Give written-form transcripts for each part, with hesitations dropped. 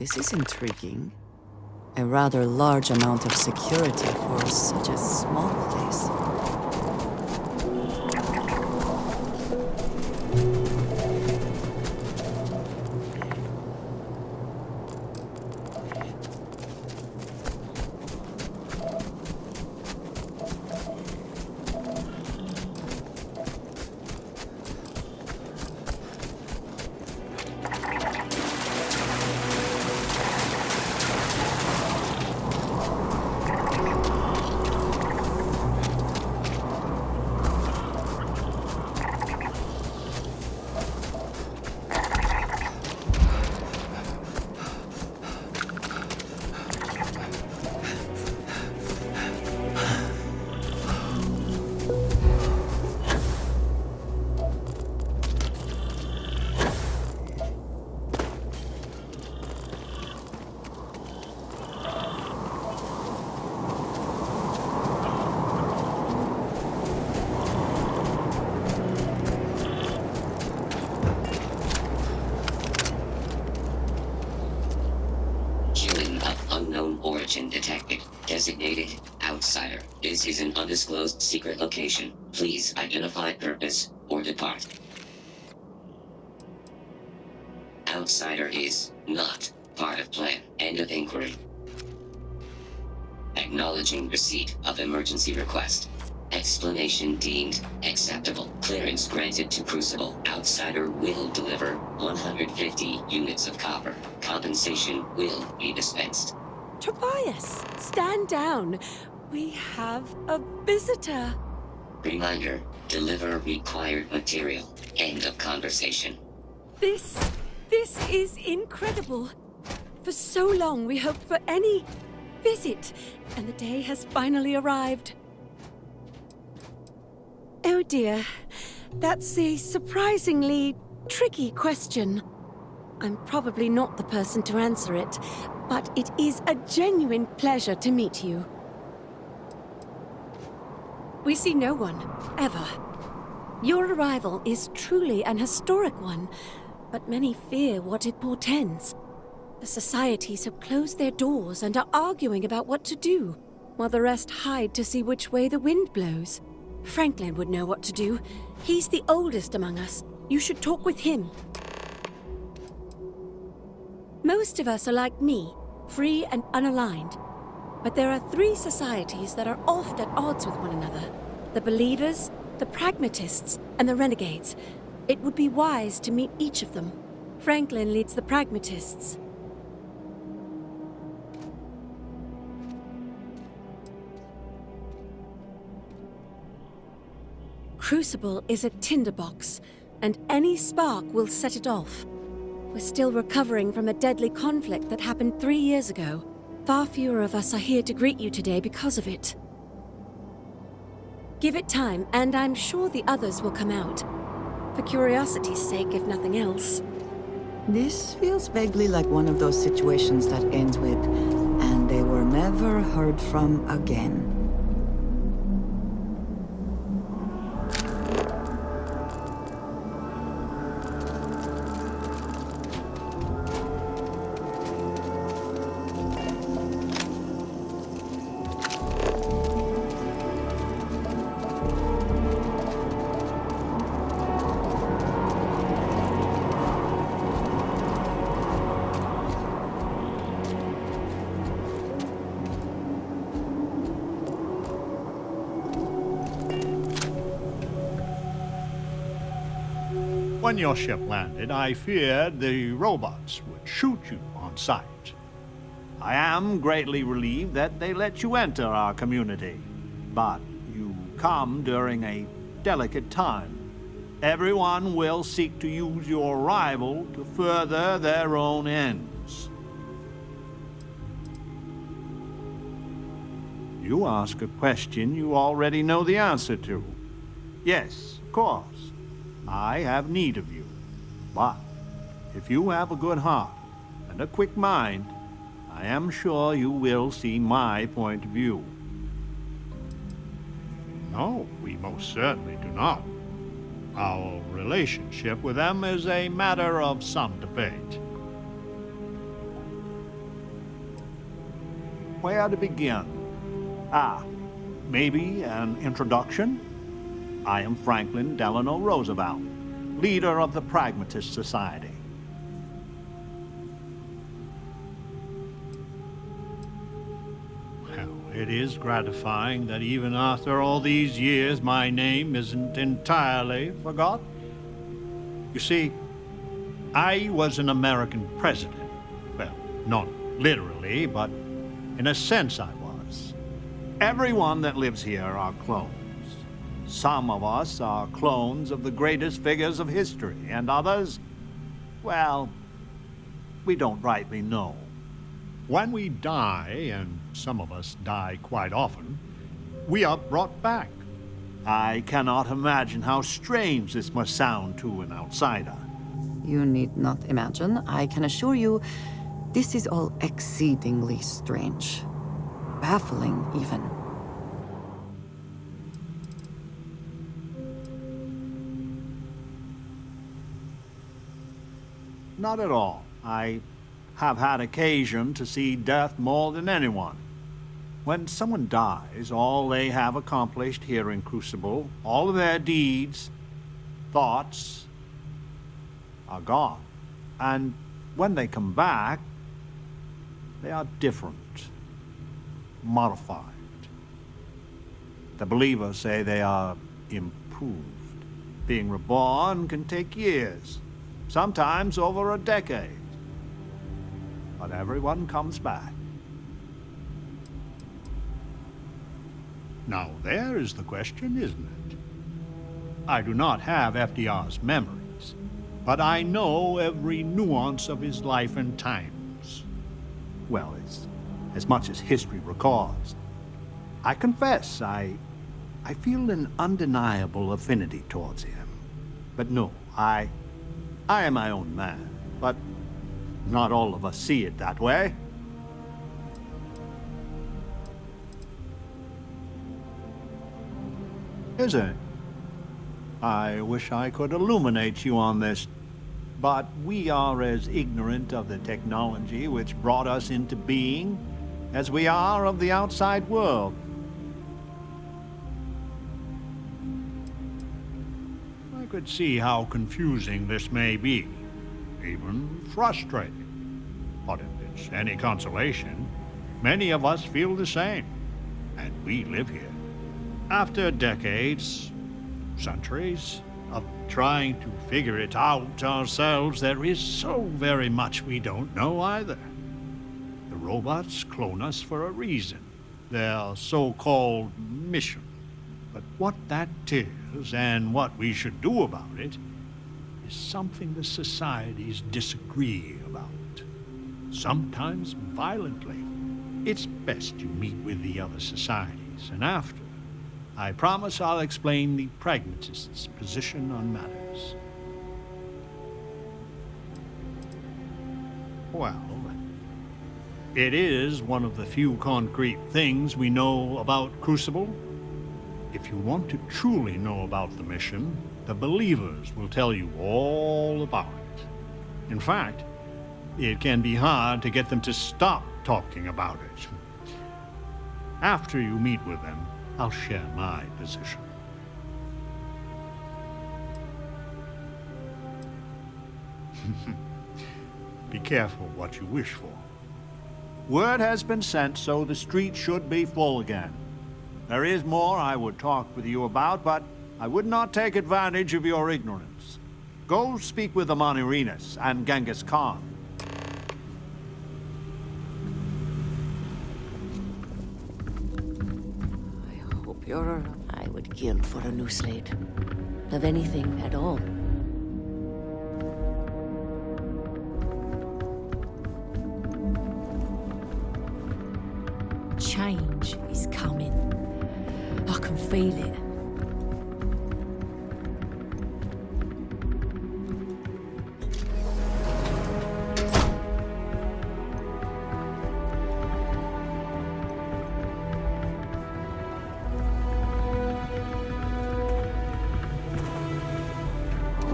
This is intriguing. A rather large amount of security for such a small place. Origin detected. Designated outsider. This is an undisclosed secret location. Please identify purpose or depart. Outsider is not part of plan. End of inquiry. Acknowledging receipt of emergency request. Explanation deemed acceptable. Clearance granted to Crucible. Outsider will deliver 150 units of copper. Compensation will be dispensed. Tobias, stand down. We have a visitor. Reminder, deliver required material. End of conversation. This is incredible. For so long we hoped for any visit, and the day has finally arrived. Oh dear, that's a surprisingly tricky question. I'm probably not the person to answer it, but it is a genuine pleasure to meet you. We see no one, ever. Your arrival is truly an historic one, but many fear what it portends. The societies have closed their doors and are arguing about what to do, while the rest hide to see which way the wind blows. Franklin would know what to do. He's the oldest among us. You should talk with him. Most of us are like me, free and unaligned. But there are three societies that are oft at odds with one another. The Believers, the Pragmatists, and the Renegades. It would be wise to meet each of them. Franklin leads the Pragmatists. Crucible is a tinderbox, and any spark will set it off. We're still recovering from a deadly conflict that happened 3 years ago. Far fewer of us are here to greet you today because of it. Give it time, and I'm sure the others will come out. For curiosity's sake, if nothing else. This feels vaguely like one of those situations that ends with, and they were never heard from again. When your ship landed, I feared the robots would shoot you on sight. I am greatly relieved that they let you enter our community, but you come during a delicate time. Everyone will seek to use your arrival to further their own ends. You ask a question you already know the answer to. Yes, of course. I have need of you, but if you have a good heart and a quick mind, I am sure you will see my point of view. No, we most certainly do not. Our relationship with them is a matter of some debate. where to begin? Maybe an introduction? I am Franklin Delano Roosevelt, leader of the Pragmatist Society. Well, it is gratifying that even after all these years, my name isn't entirely forgotten. You see, I was an American president. Well, not literally, but in a sense I was. Everyone that lives here are clones. Some of us are clones of the greatest figures of history, and others, well, we don't rightly know. When we die, and some of us die quite often, we are brought back. I cannot imagine how strange this must sound to an outsider. You need not imagine. I can assure you, this is all exceedingly strange. Baffling, even. Not at all. I have had occasion to see death more than anyone. When someone dies, all they have accomplished here in Crucible, all of their deeds, thoughts, are gone. And when they come back, they are different, modified. The believers say they are improved. Being reborn can take years, sometimes over a decade. But everyone comes back. Now there is the question, isn't it? I do not have FDR's memories, but I know every nuance of his life and times. Well, as much as history records. I confess, I feel an undeniable affinity towards him. But no, I am my own man, but not all of us see it that way. Is it? I wish I could illuminate you on this, but we are as ignorant of the technology which brought us into being as we are of the outside world. I could see how confusing this may be, even frustrating. But if it's any consolation, many of us feel the same, and we live here. After decades, centuries, of trying to figure it out ourselves, there is so very much we don't know either. The robots clone us for a reason, their so-called mission. But what that is, and what we should do about it, is something the societies disagree about. Sometimes violently. It's best you meet with the other societies, and after, I promise I'll explain the pragmatists' position on matters. Well, it is one of the few concrete things we know about Crucible. If you want to truly know about the mission, the believers will tell you all about it. In fact, it can be hard to get them to stop talking about it. After you meet with them, I'll share my position. Be careful what you wish for. Word has been sent, so the street should be full again. There is more I would talk with you about, but I would not take advantage of your ignorance. Go speak with the Monirinas and Genghis Khan. I would kill for a new slate. Of anything at all. Change is coming. I can feel it.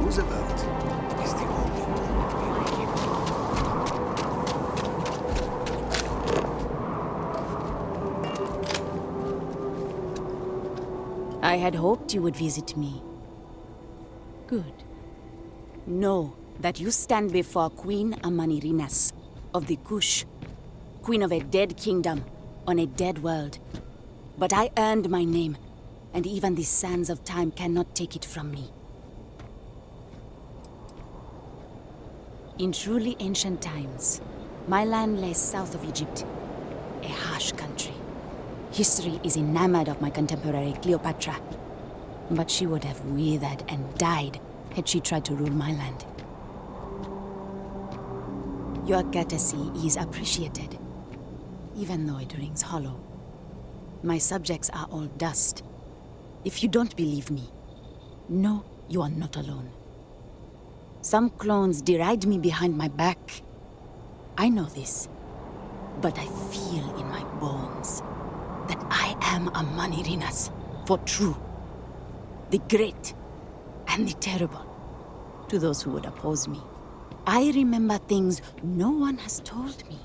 Roosevelt is the only one with real. I had hoped you would visit me. Good. Know that you stand before Queen Amanirinas of the Kush, queen of a dead kingdom on a dead world. But I earned my name, and even the sands of time cannot take it from me. In truly ancient times, my land lay south of Egypt, a harsh country. History is enamored of my contemporary Cleopatra, but she would have withered and died had she tried to rule my land. Your courtesy is appreciated, even though it rings hollow. My subjects are all dust. If you don't believe me, know you are not alone. Some clones deride me behind my back. I know this, but I feel in my bones that I am a Manirinas for true. The great and the terrible to those who would oppose me. I remember things no one has told me.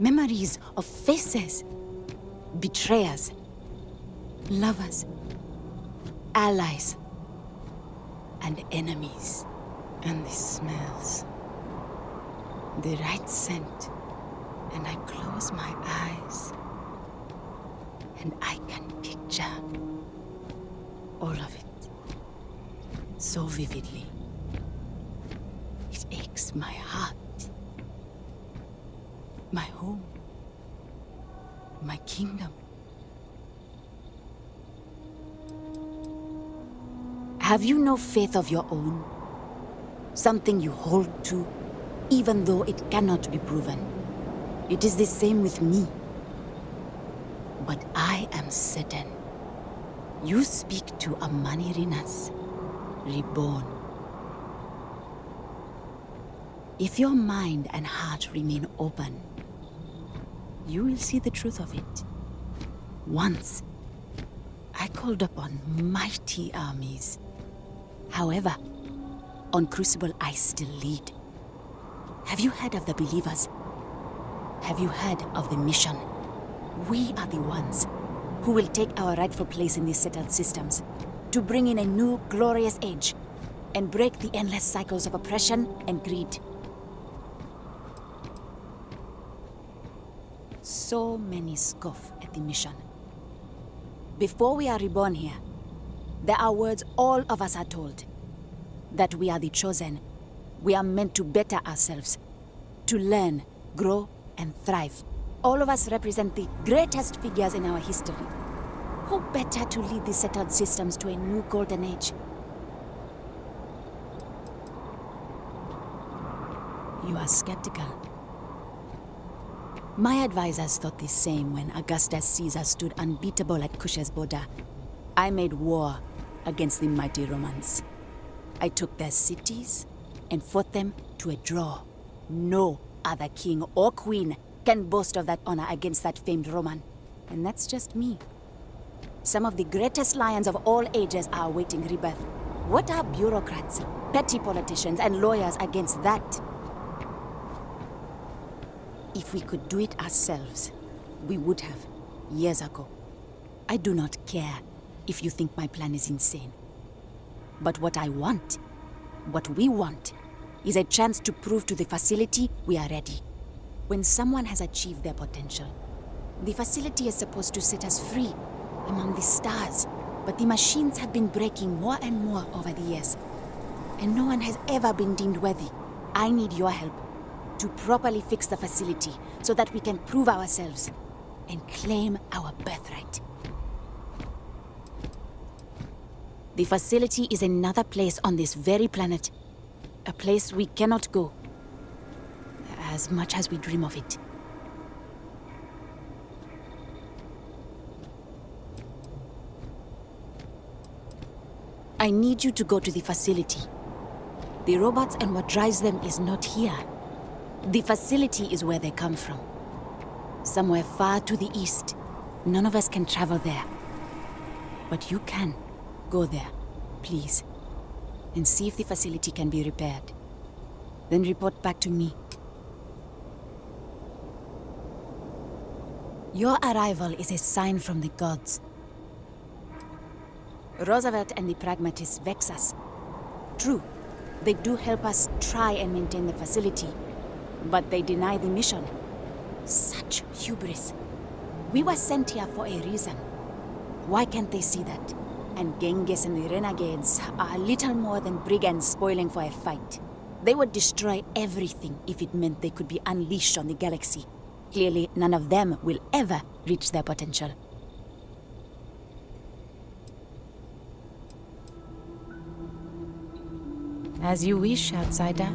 Memories of faces, betrayers, lovers, allies, and enemies. And the smells. The right scent. And I close my eyes. And I can picture all of it. So vividly. It aches my heart. My home. My kingdom. Have you no faith of your own? Something you hold to, even though it cannot be proven. It is the same with me. But I am certain. You speak to a Manirinas, reborn. If your mind and heart remain open, you will see the truth of it. Once, I called upon mighty armies. However, on Crucible I still lead. Have you heard of the believers? Have you heard of the mission? We are the ones who will take our rightful place in these settled systems to bring in a new glorious age and break the endless cycles of oppression and greed. So many scoff at the mission. Before we are reborn here, there are words all of us are told. That we are the chosen. We are meant to better ourselves. To learn, grow, and thrive. All of us represent the greatest figures in our history. Who better to lead the settled systems to a new golden age? You are skeptical. My advisors thought the same when Augustus Caesar stood unbeatable at Kush's border. I made war against the mighty Romans. I took their cities and fought them to a draw. No other king or queen can boast of that honor against that famed Roman. And that's just me. Some of the greatest lions of all ages are awaiting rebirth. What are bureaucrats, petty politicians, and lawyers against that? If we could do it ourselves, we would have, years ago. I do not care if you think my plan is insane. But what I want, what we want, is a chance to prove to the facility we are ready. When someone has achieved their potential, the facility is supposed to set us free among the stars. But the machines have been breaking more and more over the years, and no one has ever been deemed worthy. I need your help to properly fix the facility so that we can prove ourselves and claim our birthright. The facility is another place on this very planet. A place we cannot go, as much as we dream of it. I need you to go to the facility. The robots and what drives them is not here. The facility is where they come from. Somewhere far to the east. None of us can travel there. But you can. Go there, please, and see if the facility can be repaired. Then report back to me. Your arrival is a sign from the gods. Roosevelt and the Pragmatists vex us. True, they do help us try and maintain the facility, but they deny the mission. Such hubris. We were sent here for a reason. Why can't they see that? And Genghis and the Renegades are little more than brigands spoiling for a fight. They would destroy everything if it meant they could be unleashed on the galaxy. Clearly, none of them will ever reach their potential. As you wish, outsider.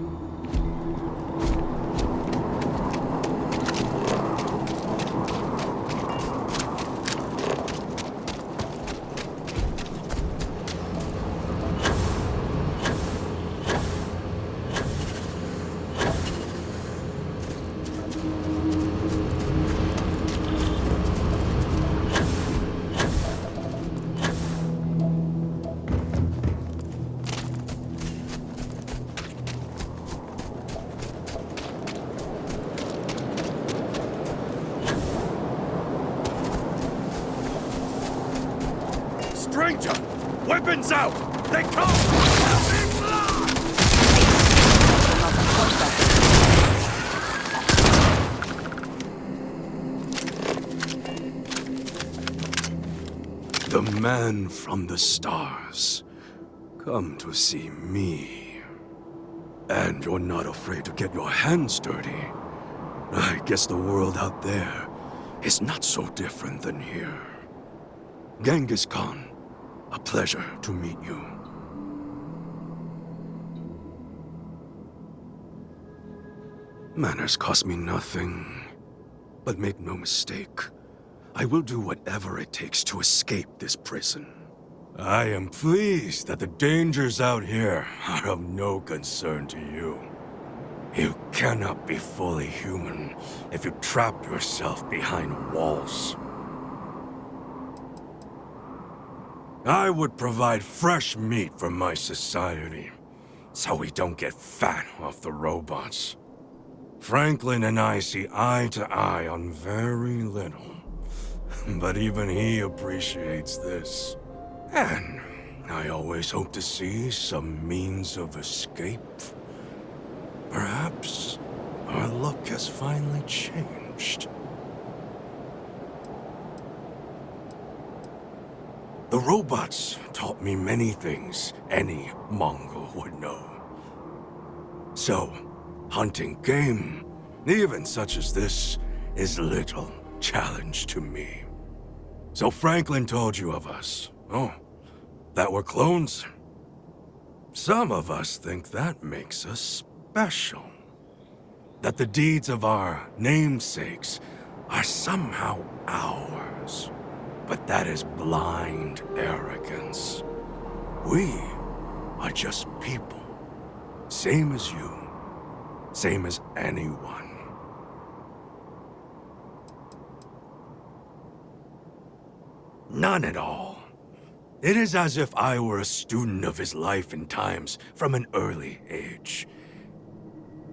Stranger! Weapons out! They come! The man from the stars. Come to see me. And you're not afraid to get your hands dirty. I guess the world out there is not so different than here. Genghis Khan, a pleasure to meet you. Manners cost me nothing. But make no mistake, I will do whatever it takes to escape this prison. I am pleased that the dangers out here are of no concern to you. You cannot be fully human if you trap yourself behind walls. I would provide fresh meat for my society, so we don't get fat off the robots. Franklin and I see eye to eye on very little, but even he appreciates this. And I always hope to see some means of escape. Perhaps our luck has finally changed. The robots taught me many things any Mongol would know. So, hunting game, even such as this, is little challenge to me. So Franklin told you of us. Oh, that we're clones. Some of us think that makes us special. That the deeds of our namesakes are somehow ours. But that is blind arrogance. We are just people. Same as you. Same as anyone. None at all. It is as if I were a student of his life and times from an early age.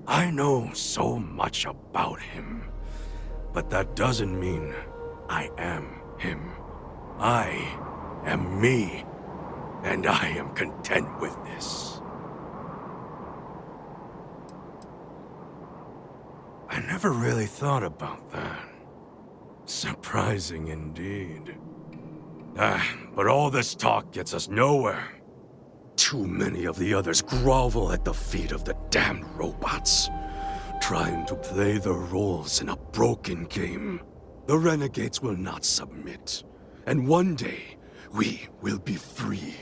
I know so much about him, but that doesn't mean I am him. I am me, and I am content with this. I never really thought about that. Surprising indeed. But all this talk gets us nowhere. Too many of the others grovel at the feet of the damned robots, trying to play their roles in a broken game. The renegades will not submit. And one day, we will be free.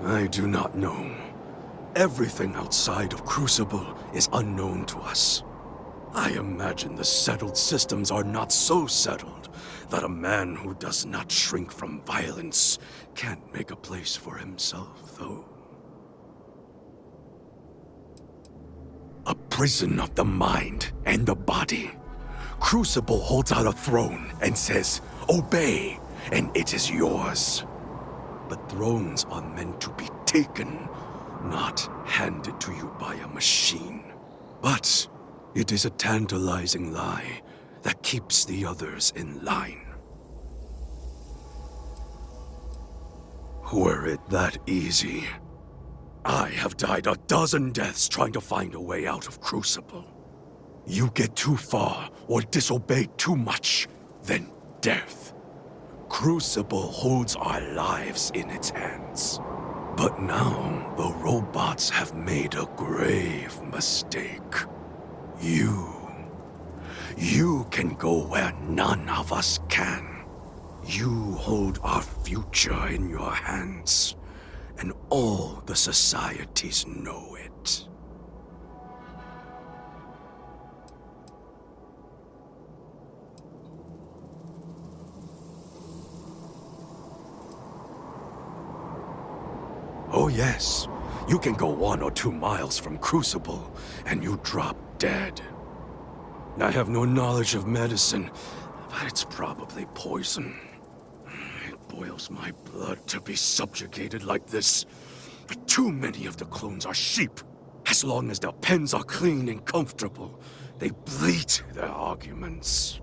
I do not know. Everything outside of Crucible is unknown to us. I imagine the settled systems are not so settled that a man who does not shrink from violence can't make a place for himself, though. A prison of the mind and the body. Crucible holds out a throne and says, "Obey, and it is yours." But thrones are meant to be taken, not handed to you by a machine. But it is a tantalizing lie that keeps the others in line. Were it that easy, I have died a dozen deaths trying to find a way out of Crucible. You get too far or disobey too much, then death. Crucible holds our lives in its hands. But now, the robots have made a grave mistake. You can go where none of us can. You hold our future in your hands, and all the societies know it. Oh yes, you can go 1 or 2 miles from Crucible, and you drop dead. I have no knowledge of medicine, but it's probably poison. It boils my blood to be subjugated like this. But too many of the clones are sheep. As long as their pens are clean and comfortable, they bleat their arguments.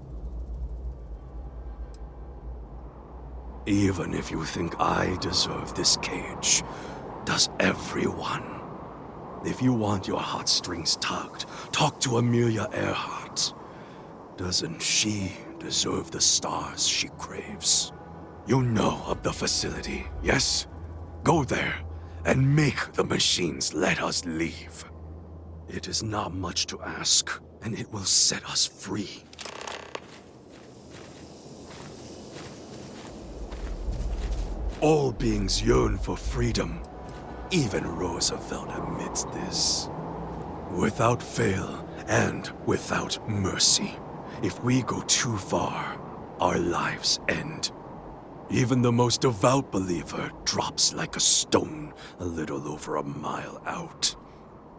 Even if you think I deserve this cage, does everyone? If you want your heartstrings tugged, talk to Amelia Earhart. Doesn't she deserve the stars she craves? You know of the facility, yes? Go there and make the machines let us leave. It is not much to ask, and it will set us free. All beings yearn for freedom. Even Roosevelt admits this. Without fail and without mercy, if we go too far, our lives end. Even the most devout believer drops like a stone a little over a mile out.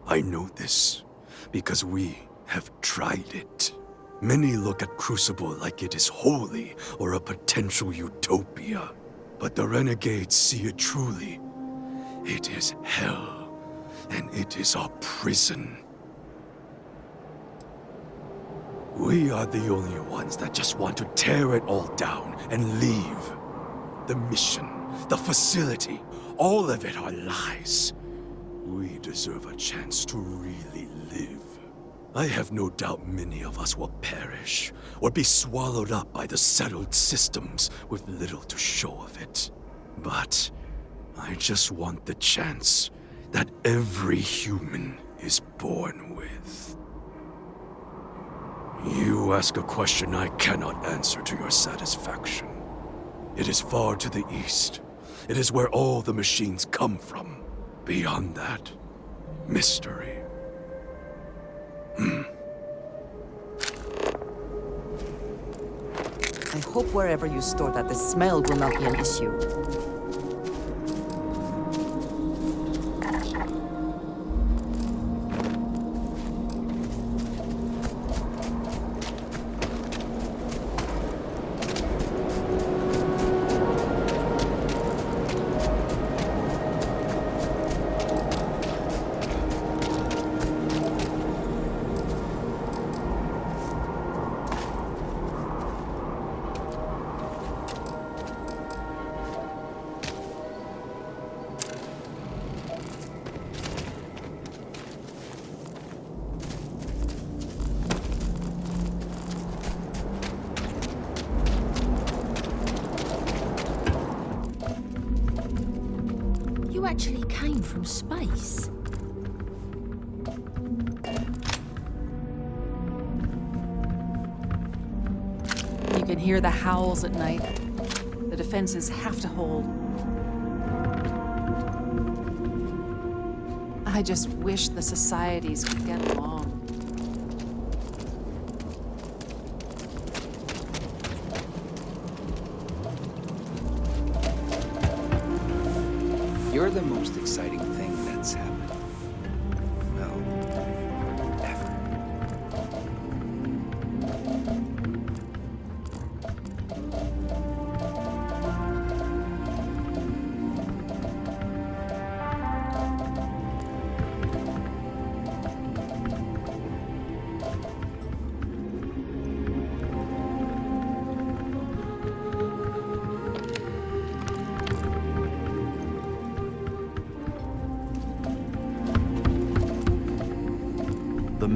I know this because we have tried it. Many look at Crucible like it is holy or a potential utopia. But the renegades see it truly. It is hell, and it is our prison. We are the only ones that just want to tear it all down and leave. The mission, the facility, all of it are lies. We deserve a chance to really live. I have no doubt many of us will perish, or be swallowed up by the settled systems with little to show of it. But I just want the chance that every human is born with. You ask a question I cannot answer to your satisfaction. It is far to the east. It is where all the machines come from. Beyond that, mystery. I hope wherever you store that the smell will not be an issue. You actually came from space? You can hear the howls at night. The defenses have to hold. I just wish the societies could get along. You're the most exciting thing that's happened. Well, ever.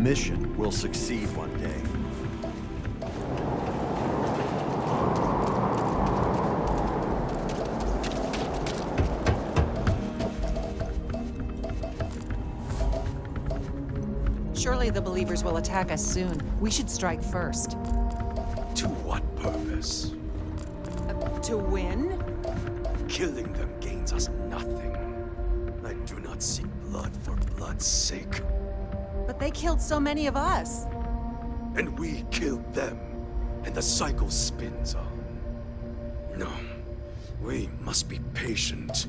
mission will succeed one day. Surely the believers will attack us soon. We should strike first. To what purpose? To win? Killing them gains us nothing. I do not seek blood for blood's sake. But they killed so many of us. And we killed them, and the cycle spins on. No, we must be patient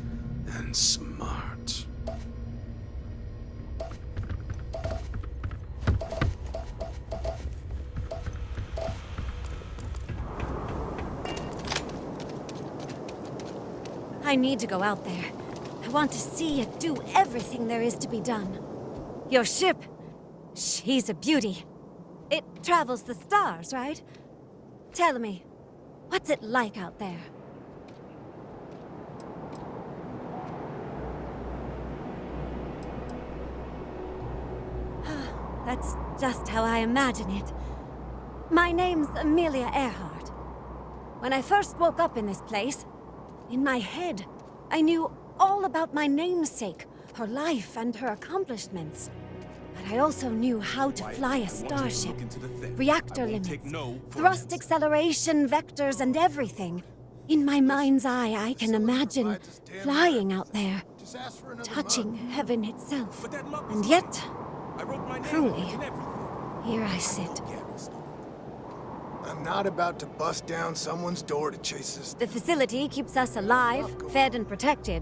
and smart. I need to go out there. I want to see it do everything there is to be done. Your ship, she's a beauty. It travels the stars, right? Tell me, what's it like out there? That's just how I imagine it. My name's Amelia Earhart. When I first woke up in this place, in my head, I knew all about my namesake, her life and her accomplishments. But I also knew how to fly a starship, reactor limits, thrust acceleration, vectors, and everything. In my mind's eye, I can imagine flying out there, touching heaven itself. And yet, truly, here I sit. I'm not about to bust down someone's door to chase us. The facility keeps us alive, fed and protected,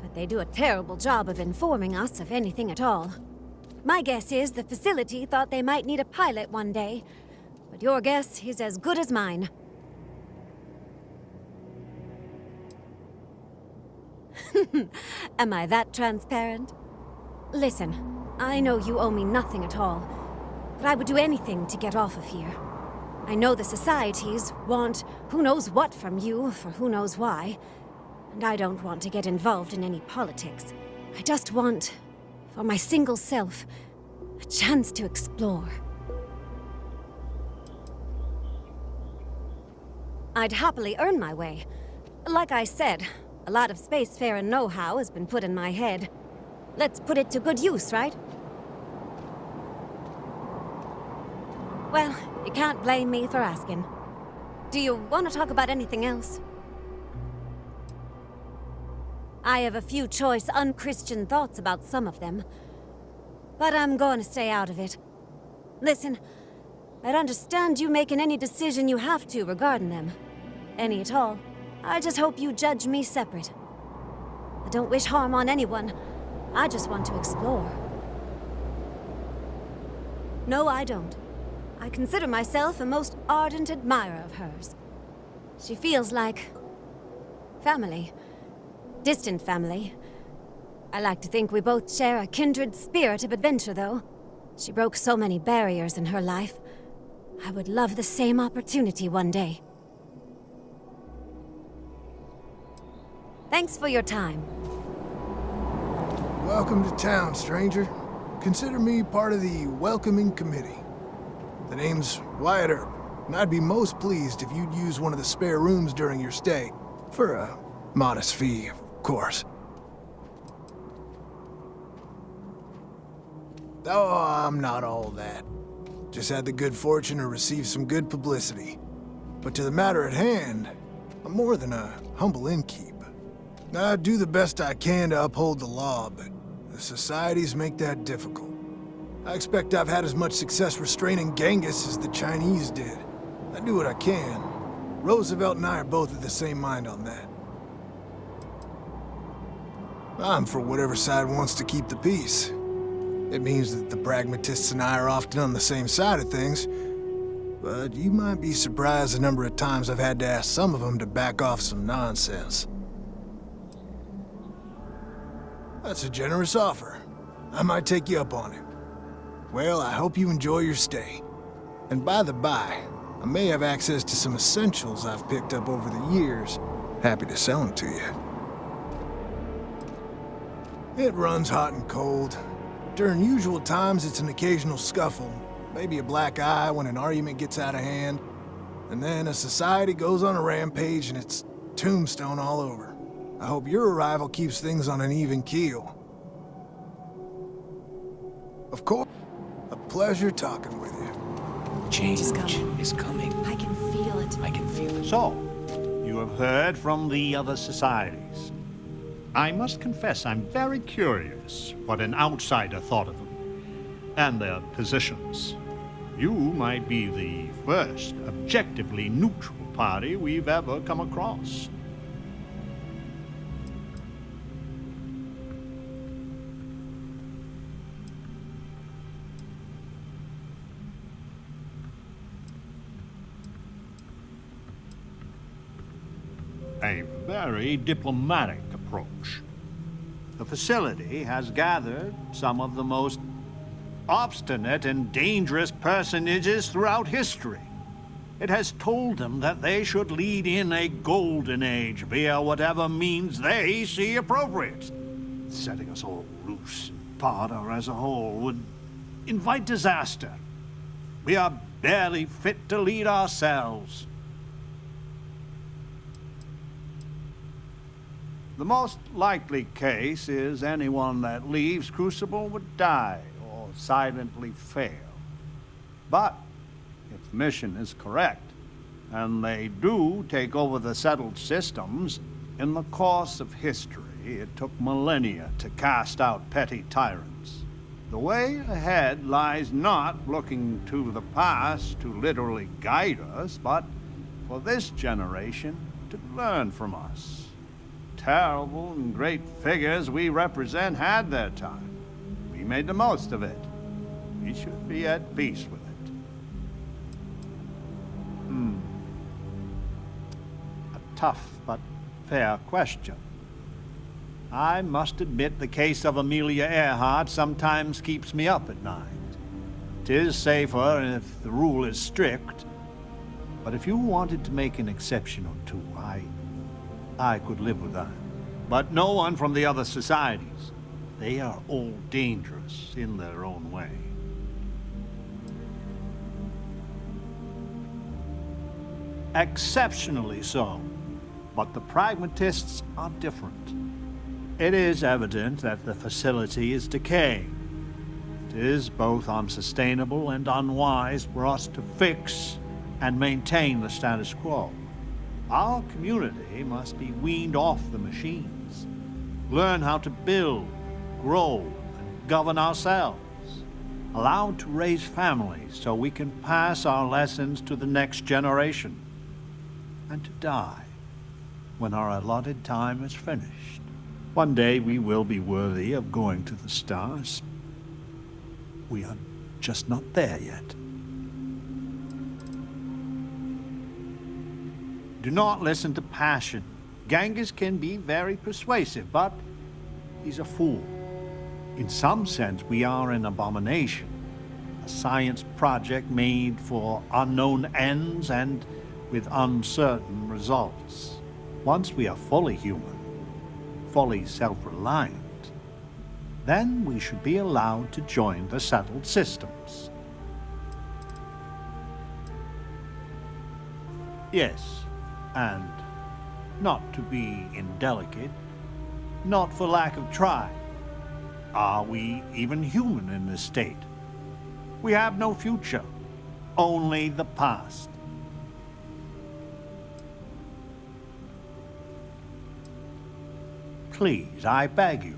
but they do a terrible job of informing us of anything at all. My guess is the facility thought they might need a pilot one day, but your guess is as good as mine. Am I that transparent? Listen, I know you owe me nothing at all, but I would do anything to get off of here. I know the societies want who knows what from you for who knows why, and I don't want to get involved in any politics. I just want, for my single self, a chance to explore. I'd happily earn my way. Like I said, a lot of spacefaring know-how has been put in my head. Let's put it to good use, right? Well, you can't blame me for asking. Do you want to talk about anything else? I have a few choice, unchristian thoughts about some of them, but I'm going to stay out of it. Listen, I'd understand you making any decision you have to regarding them. Any at all. I just hope you judge me separate. I don't wish harm on anyone. I just want to explore. No, I don't. I consider myself a most ardent admirer of hers. She feels like family. Distant family. I like to think we both share a kindred spirit of adventure, though. She broke so many barriers in her life. I would love the same opportunity one day. Thanks for your time. Welcome to town, stranger. Consider me part of the welcoming committee. The name's Wyatt Earp, and I'd be most pleased if you'd use one of the spare rooms during your stay. For a modest fee, of course. Oh, I'm not all that. Just had the good fortune to receive some good publicity. But to the matter at hand, I'm more than a humble innkeep. I do the best I can to uphold the law, but the societies make that difficult. I expect I've had as much success restraining Genghis as the Chinese did. I do what I can. Roosevelt and I are both of the same mind on that. I'm for whatever side wants to keep the peace. It means that the pragmatists and I are often on the same side of things, but you might be surprised the number of times I've had to ask some of them to back off some nonsense. That's a generous offer. I might take you up on it. Well, I hope you enjoy your stay. And by the by, I may have access to some essentials I've picked up over the years. Happy to sell them to you. It runs hot and cold. During usual times, it's an occasional scuffle, maybe a black eye when an argument gets out of hand, and then a society goes on a rampage and it's tombstone all over. I hope your arrival keeps things on an even keel. Of course, a pleasure talking with you. Change is coming. is coming. I can feel it. I can feel it. So, you have heard from the other societies. I must confess I'm very curious what an outsider thought of them and their positions. You might be the first objectively neutral party we've ever come across. A very diplomatic approach. The facility has gathered some of the most obstinate and dangerous personages throughout history. It has told them that they should lead in a golden age via whatever means they see appropriate. Setting us all loose and Potter as a whole would invite disaster. We are barely fit to lead ourselves. The most likely case is anyone that leaves Crucible would die or silently fail. But if the mission is correct, and they do take over the settled systems, in the course of history, it took millennia to cast out petty tyrants. The way ahead lies not looking to the past to literally guide us, but for this generation to learn from us. Terrible and great figures we represent had their time. We made the most of it. We should be at peace with it. A tough but fair question. I must admit the case of Amelia Earhart sometimes keeps me up at night. 'Tis safer if the rule is strict, but if you wanted to make an exception or two, I could live with that. But no one from the other societies. They are all dangerous in their own way. Exceptionally so. But the pragmatists are different. It is evident that the facility is decaying. It is both unsustainable and unwise for us to fix and maintain the status quo. Our community must be weaned off the machines, learn how to build, grow, and govern ourselves, allowed to raise families so we can pass our lessons to the next generation, and to die when our allotted time is finished. One day we will be worthy of going to the stars. We are just not there yet. Do not listen to passion. Genghis can be very persuasive, but he's a fool. In some sense, we are an abomination, a science project made for unknown ends and with uncertain results. Once we are fully human, fully self-reliant, then we should be allowed to join the settled systems. Yes. And not to be indelicate, not for lack of trying. Are we even human in this state? We have no future, only the past. Please, I beg you,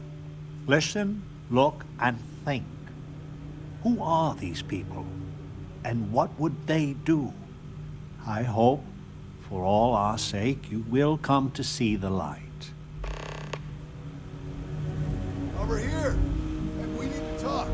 listen, look, and think. Who are these people, and what would they do? I hope for all our sake, you will come to see the light. Over here! We need to talk.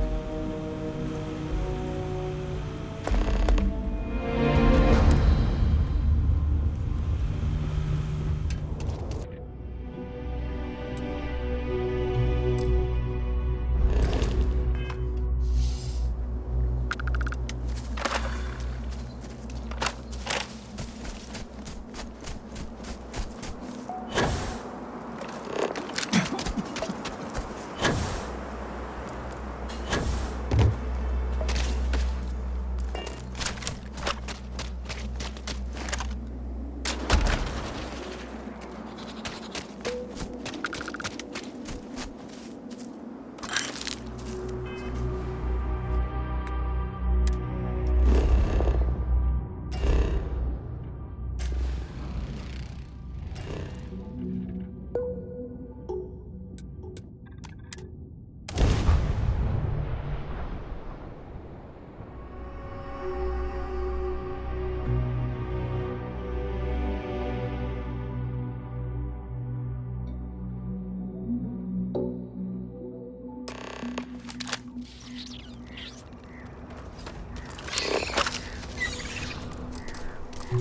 You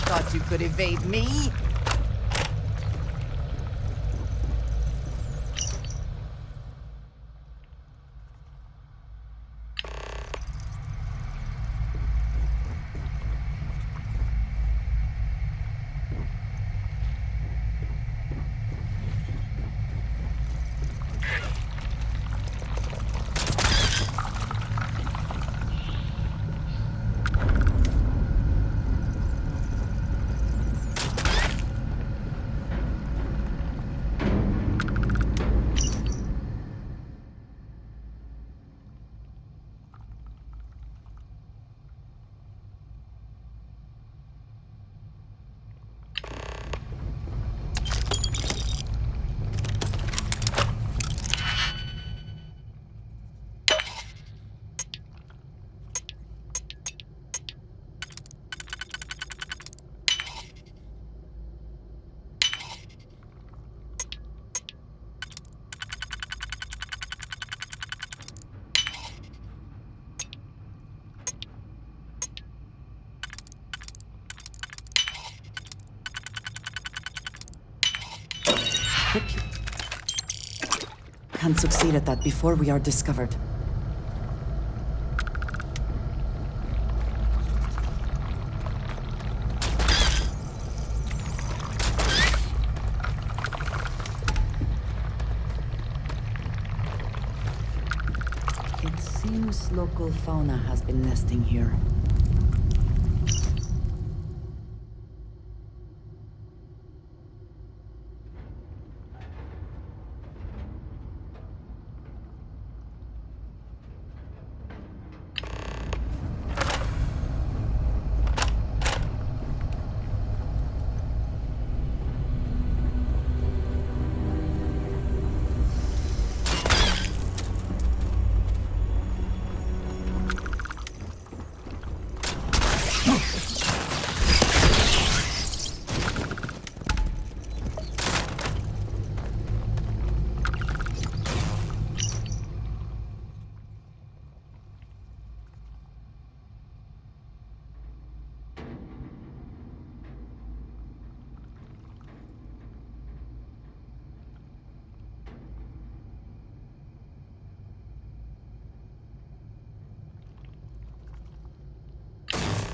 thought you could evade me? Can't succeed at that before we are discovered. It seems local fauna has been nesting here.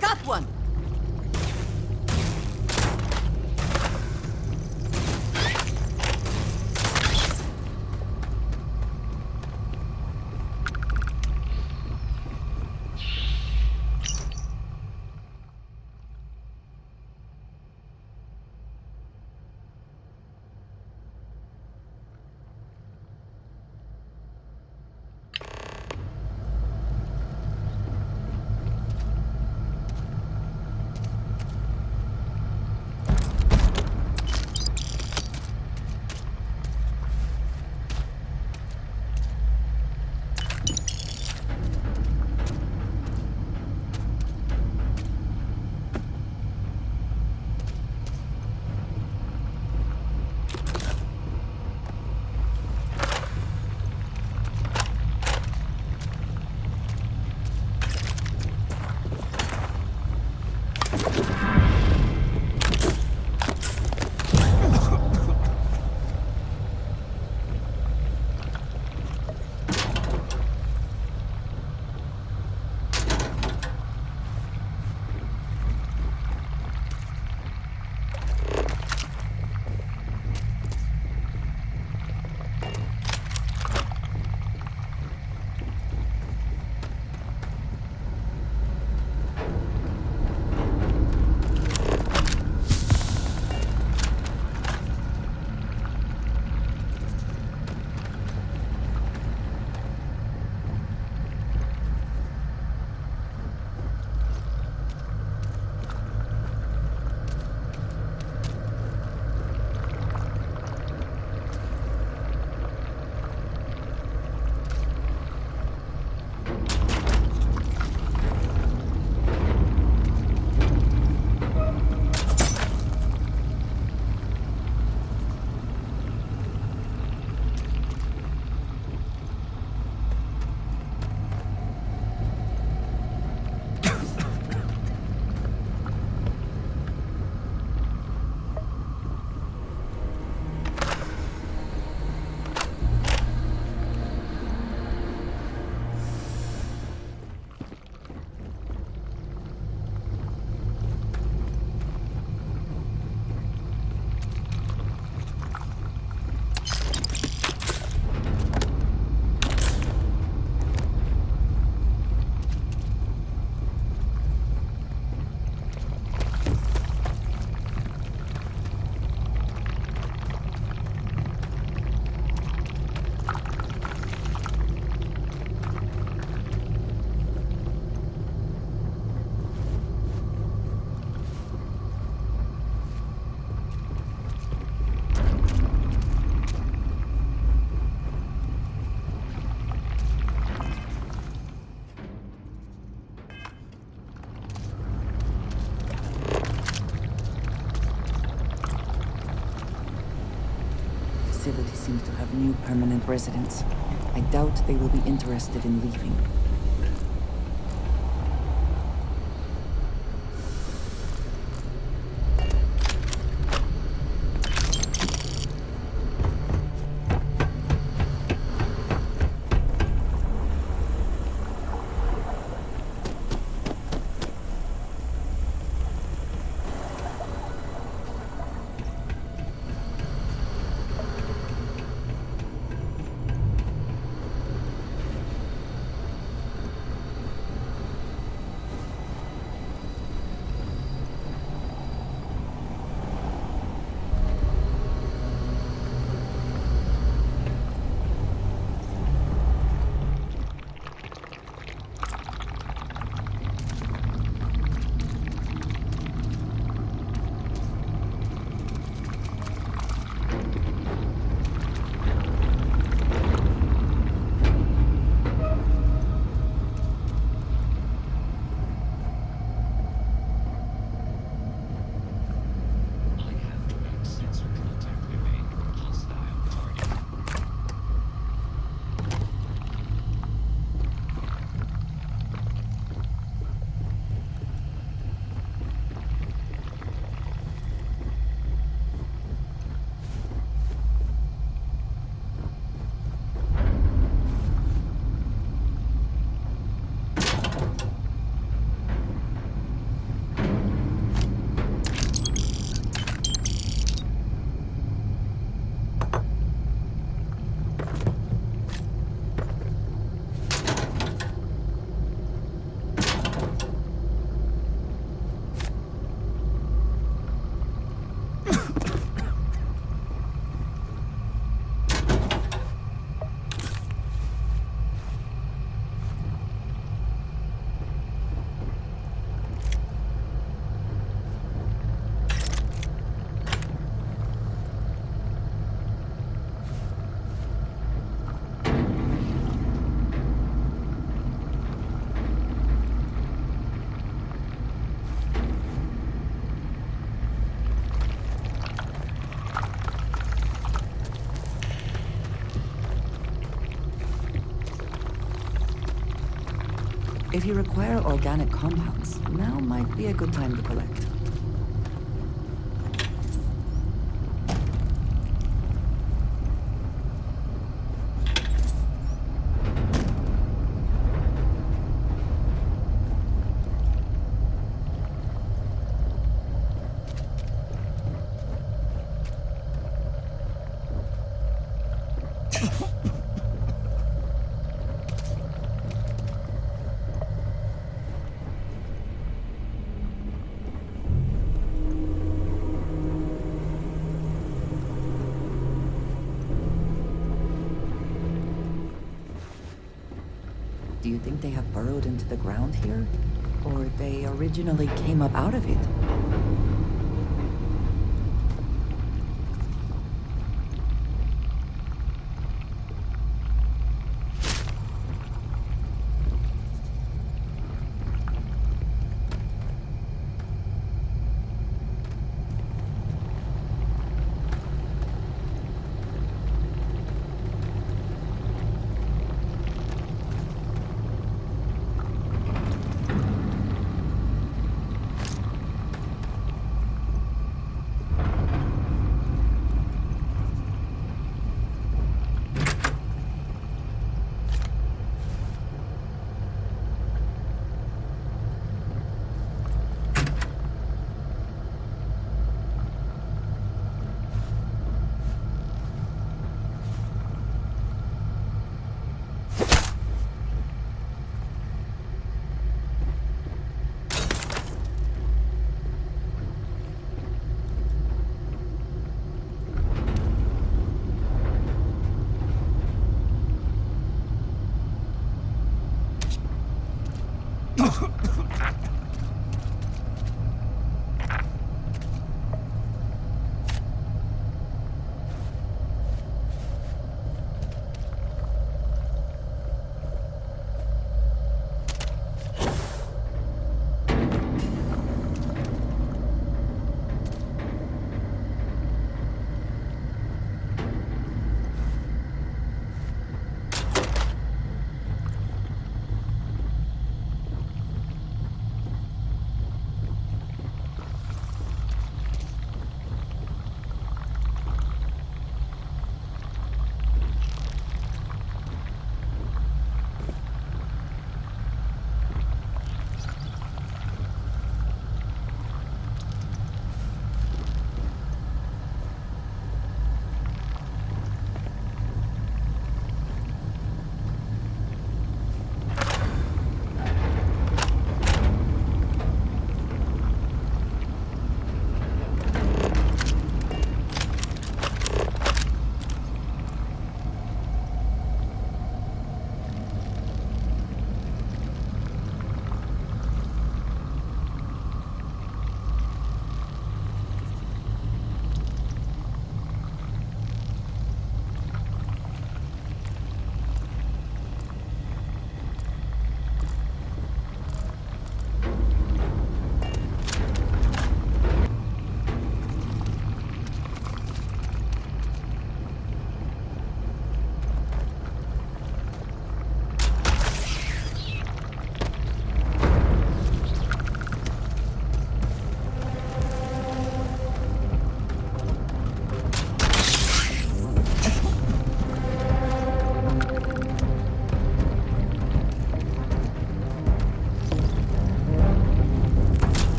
Got one! facility seems to have new permanent residents. I doubt they will be interested in leaving. If you require organic compounds, now might be a good time to collect. Do you think they have burrowed into the ground here? Or they originally came up out of it?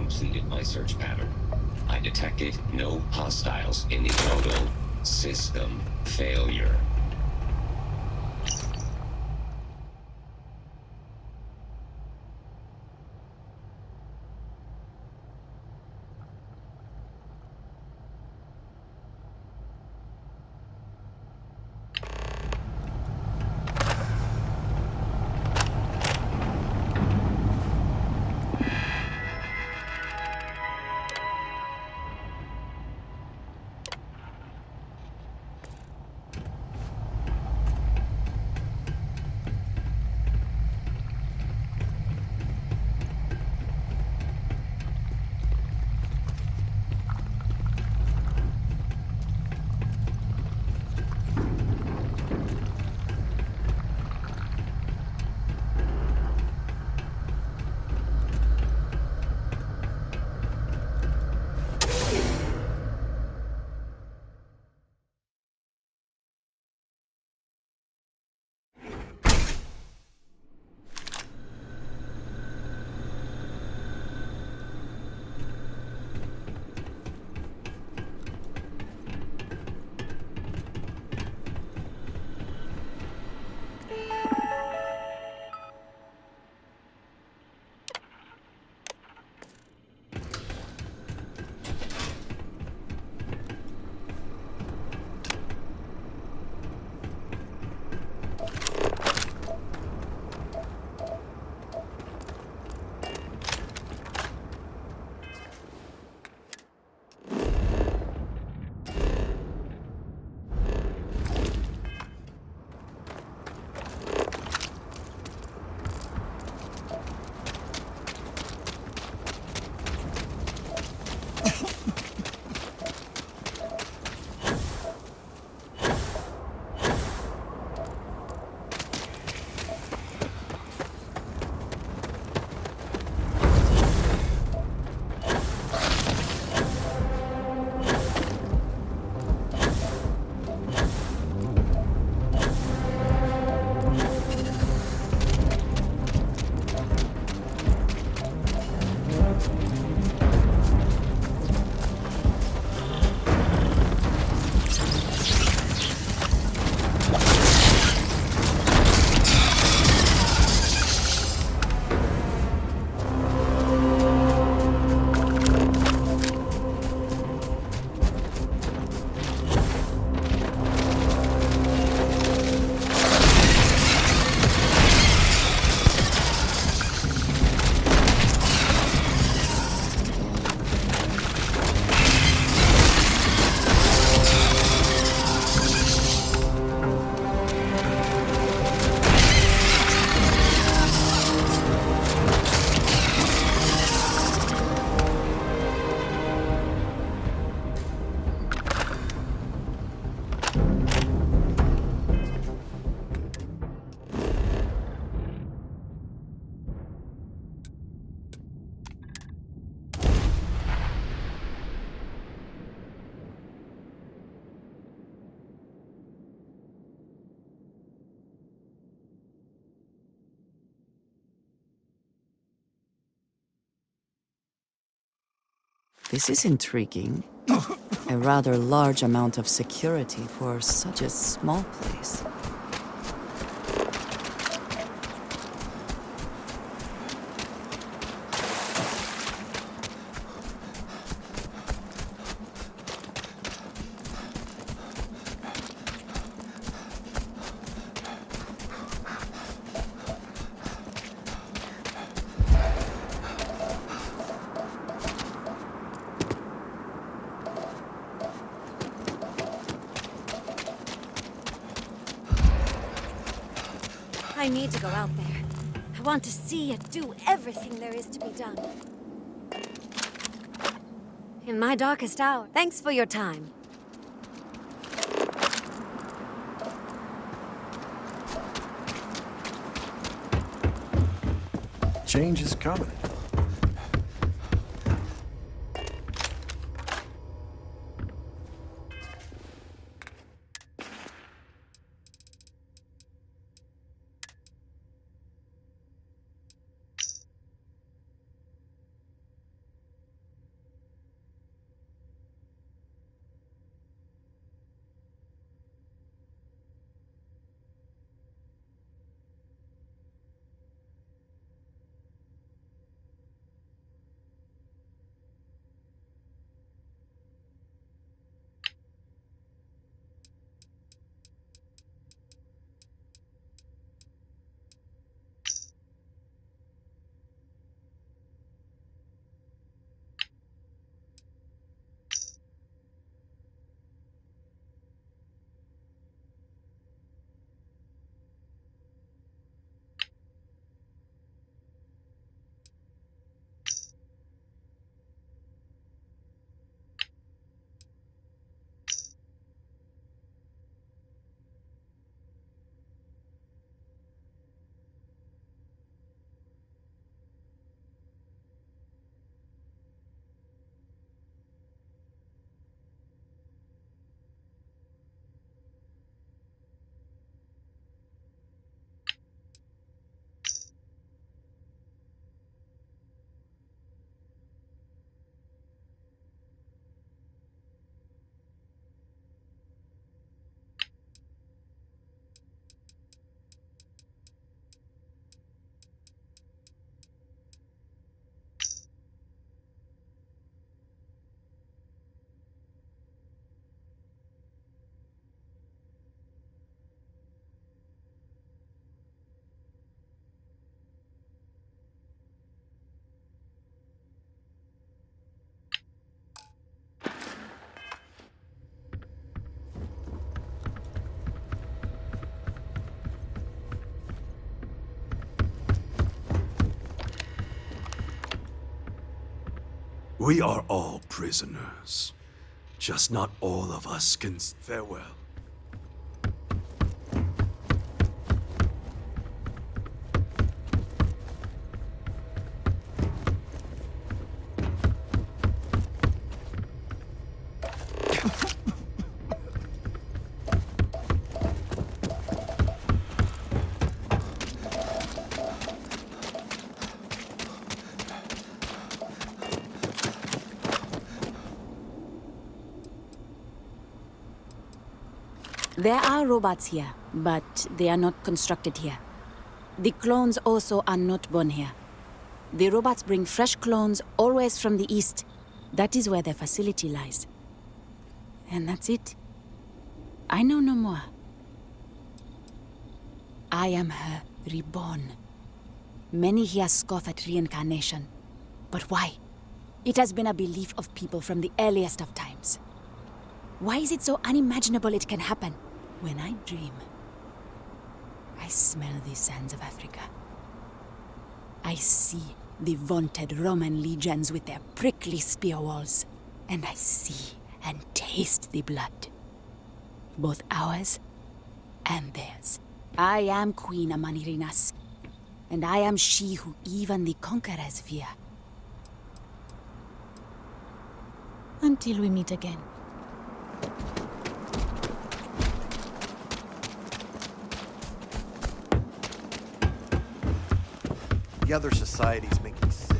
completed my search pattern. I detected no hostiles in the total system failure. This is intriguing. A rather large amount of security for such a small place. I need to go out there. I want to see and do everything there is to be done. In my darkest hour. Thanks for your time. Change is coming. We are all prisoners. Just not all of us can farewell. There are robots here, but they are not constructed here. The clones also are not born here. The robots bring fresh clones always from the east. That is where their facility lies. And that's it. I know no more. I am her reborn. Many here scoff at reincarnation. But why? It has been a belief of people from the earliest of times. Why is it so unimaginable it can happen? When I dream, I smell the sands of Africa. I see the vaunted Roman legions with their prickly spear walls. And I see and taste the blood. Both ours and theirs. I am Queen Amanirinas, and I am she who even the conquerors fear. Until we meet again. The other societies make me sick.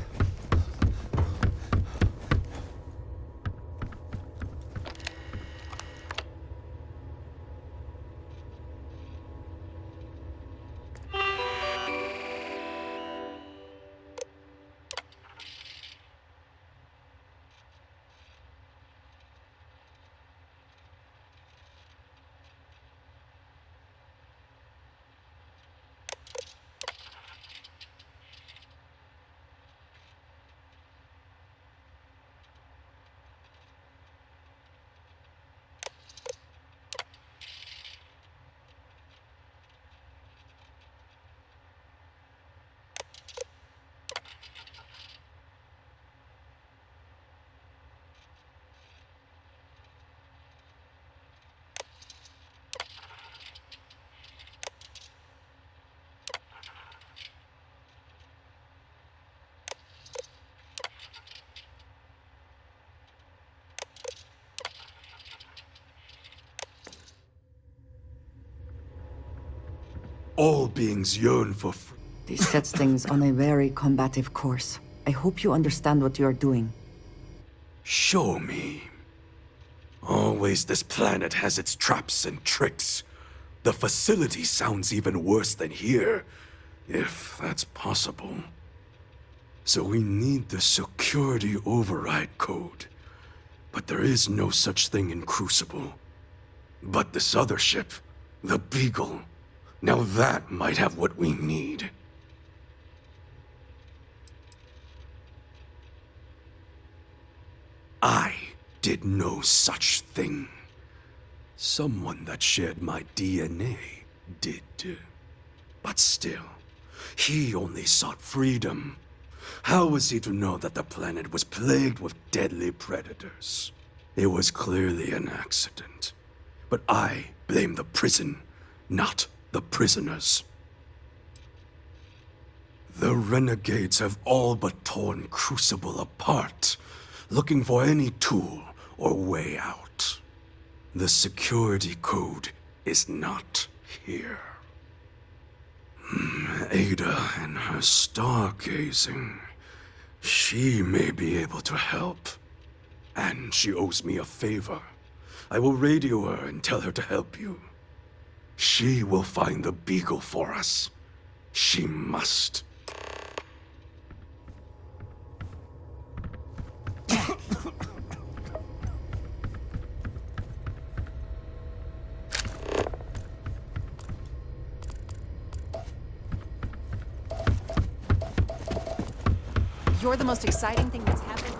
All beings yearn for This sets things on a very combative course. I hope you understand what you are doing. Show me. Always this planet has its traps and tricks. The facility sounds even worse than here, if that's possible. So we need the security override code. But there is no such thing in Crucible. But this other ship, the Beagle, now that might have what we need. I did no such thing. Someone that shared my DNA did. But still, he only sought freedom. How was he to know that the planet was plagued with deadly predators? It was clearly an accident. But I blame the prison, not the prisoners. The renegades have all but torn Crucible apart, looking for any tool or way out. The security code is not here. Ada and her stargazing. She may be able to help. And she owes me a favor. I will radio her and tell her to help you. She will find the Beagle for us. She must. You're the most exciting thing that's happened.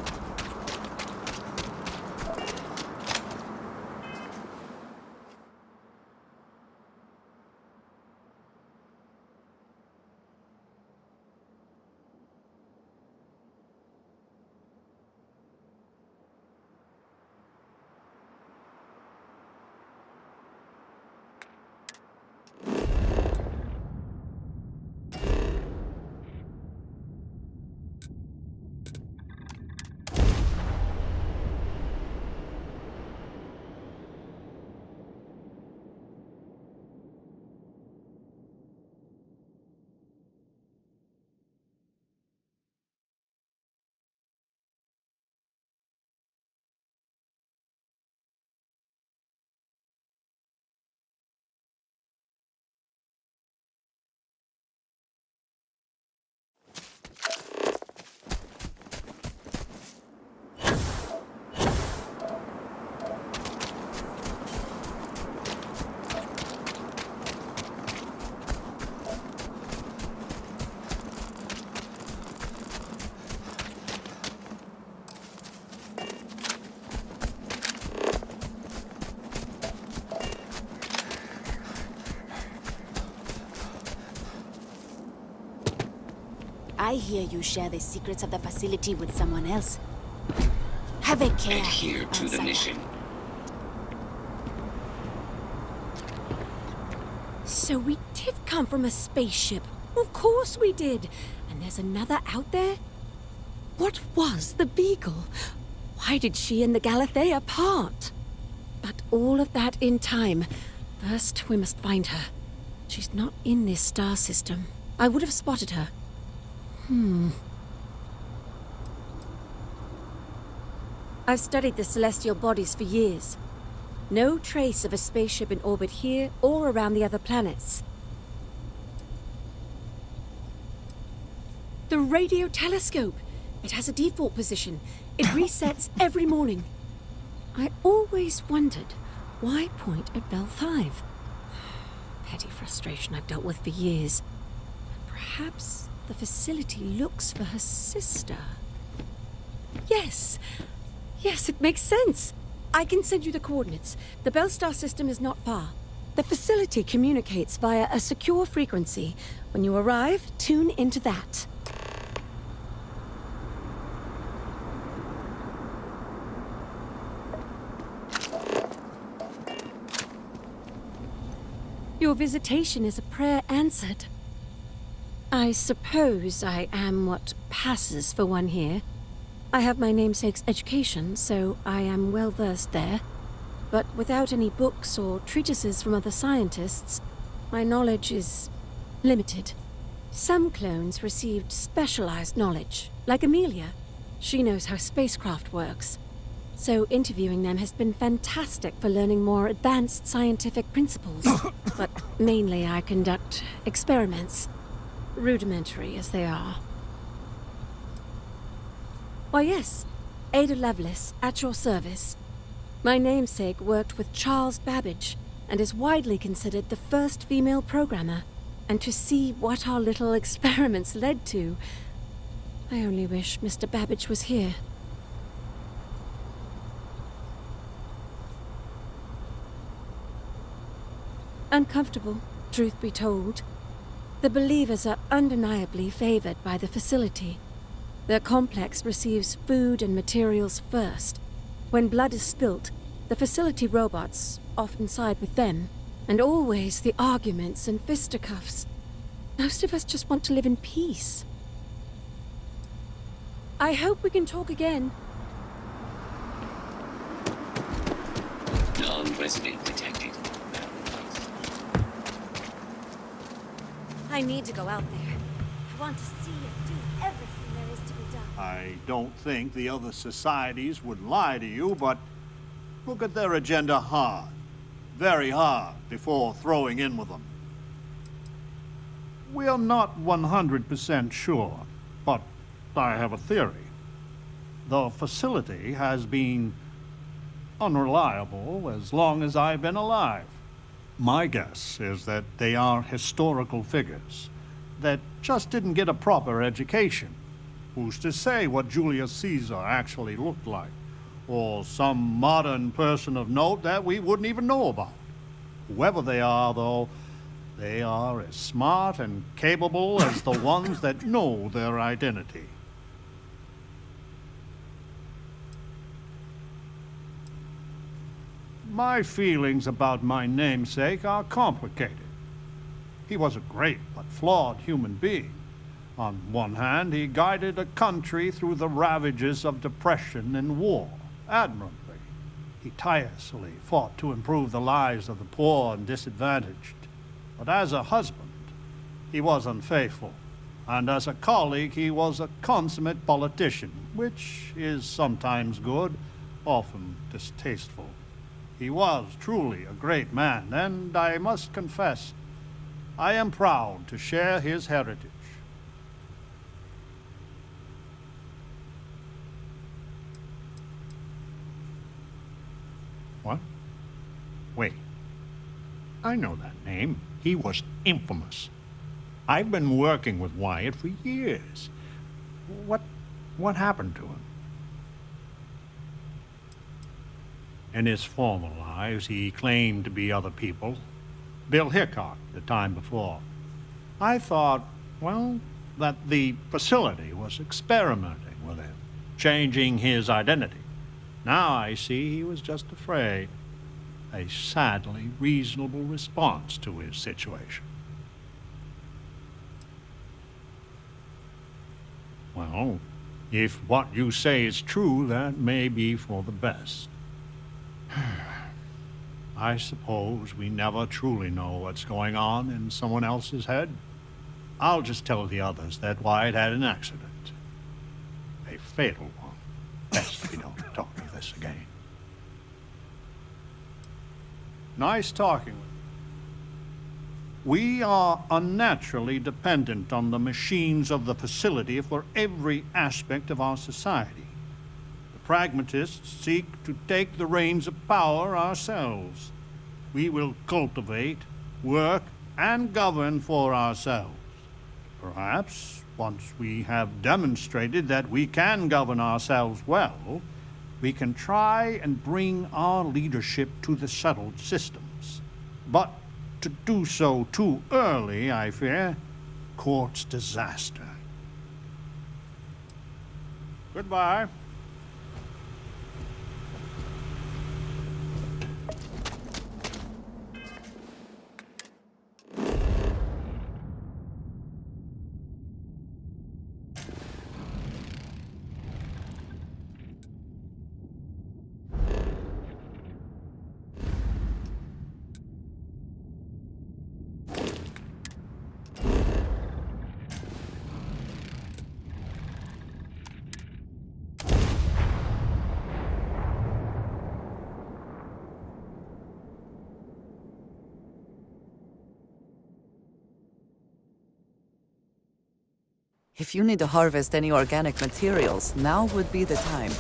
I hear you share the secrets of the facility with someone else. Have a care. Adhere to the outsider. mission. So we did come from a spaceship. Of course we did. And there's another out there? What was the Beagle? Why did she and the Galathea part? But all of that in time. First, we must find her. She's not in this star system. I would have spotted her. I've studied the celestial bodies for years. No trace of a spaceship in orbit here or around the other planets. The radio telescope! It has a default position. It resets every morning. I always wondered, why point at Bell 5? Petty frustration I've dealt with for years. But perhaps the facility looks for her sister. Yes! Yes, it makes sense. I can send you the coordinates. The Bell Star system is not far. The facility communicates via a secure frequency. When you arrive, tune into that. Your visitation is a prayer answered. I suppose I am what passes for one here. I have my namesake's education, so I am well versed there. But without any books or treatises from other scientists, my knowledge is limited. Some clones received specialized knowledge, like Amelia. She knows how spacecraft works. So interviewing them has been fantastic for learning more advanced scientific principles. But mainly I conduct experiments, rudimentary as they are. Why yes, Ada Lovelace, at your service. My namesake worked with Charles Babbage and is widely considered the first female programmer. And to see what our little experiments led to, I only wish Mr. Babbage was here. Uncomfortable, truth be told. The believers are undeniably favored by the facility. Their complex receives food and materials first. When blood is spilt, the facility robots often side with them, and always the arguments and fisticuffs. Most of us just want to live in peace. I hope we can talk again. Non-resident detected. I need to go out there. I want to see and do everything there is to be done. I don't think the other societies would lie to you, but look at their agenda hard. Very hard before throwing in with them. We are not 100% sure, but I have a theory. The facility has been unreliable as long as I've been alive. My guess is that they are historical figures that just didn't get a proper education. Who's to say what Julius Caesar actually looked like? Or some modern person of note that we wouldn't even know about. Whoever they are, though, they are as smart and capable as the ones that know their identity. My feelings about my namesake are complicated. He was a great but flawed human being. On one hand, he guided a country through the ravages of depression and war admirably. He tirelessly fought to improve the lives of the poor and disadvantaged. But as a husband, he was unfaithful. And as a colleague, he was a consummate politician, which is sometimes good, often distasteful. He was truly a great man, and I must confess, I am proud to share his heritage. What? Wait. I know that name. He was infamous. I've been working with Wyatt for years. What happened to him? In his former lives, he claimed to be other people. Bill Hickok, the time before. I thought, well, that the facility was experimenting with him, changing his identity. Now I see he was just afraid. A sadly reasonable response to his situation. Well, if what you say is true, that may be for the best. I suppose we never truly know what's going on in someone else's head. I'll just tell the others that Wyatt had an accident. A fatal one. Best we don't talk of this again. Nice talking with you. We are unnaturally dependent on the machines of the facility for every aspect of our society. The pragmatists seek to take the reins of power ourselves. We will cultivate, work, and govern for ourselves. Perhaps, once we have demonstrated that we can govern ourselves well, we can try and bring our leadership to the settled systems. But to do so too early, I fear, courts disaster. Goodbye. If you need to harvest any organic materials, now would be the time.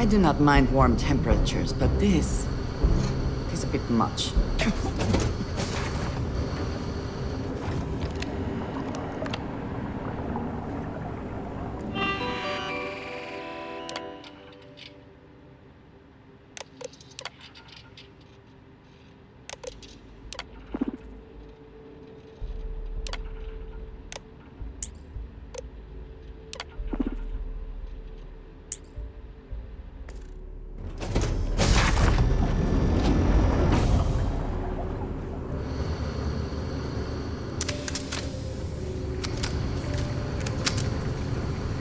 I do not mind warm temperatures, but this is a bit much.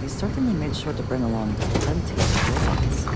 They certainly made sure to bring along plenty of robots.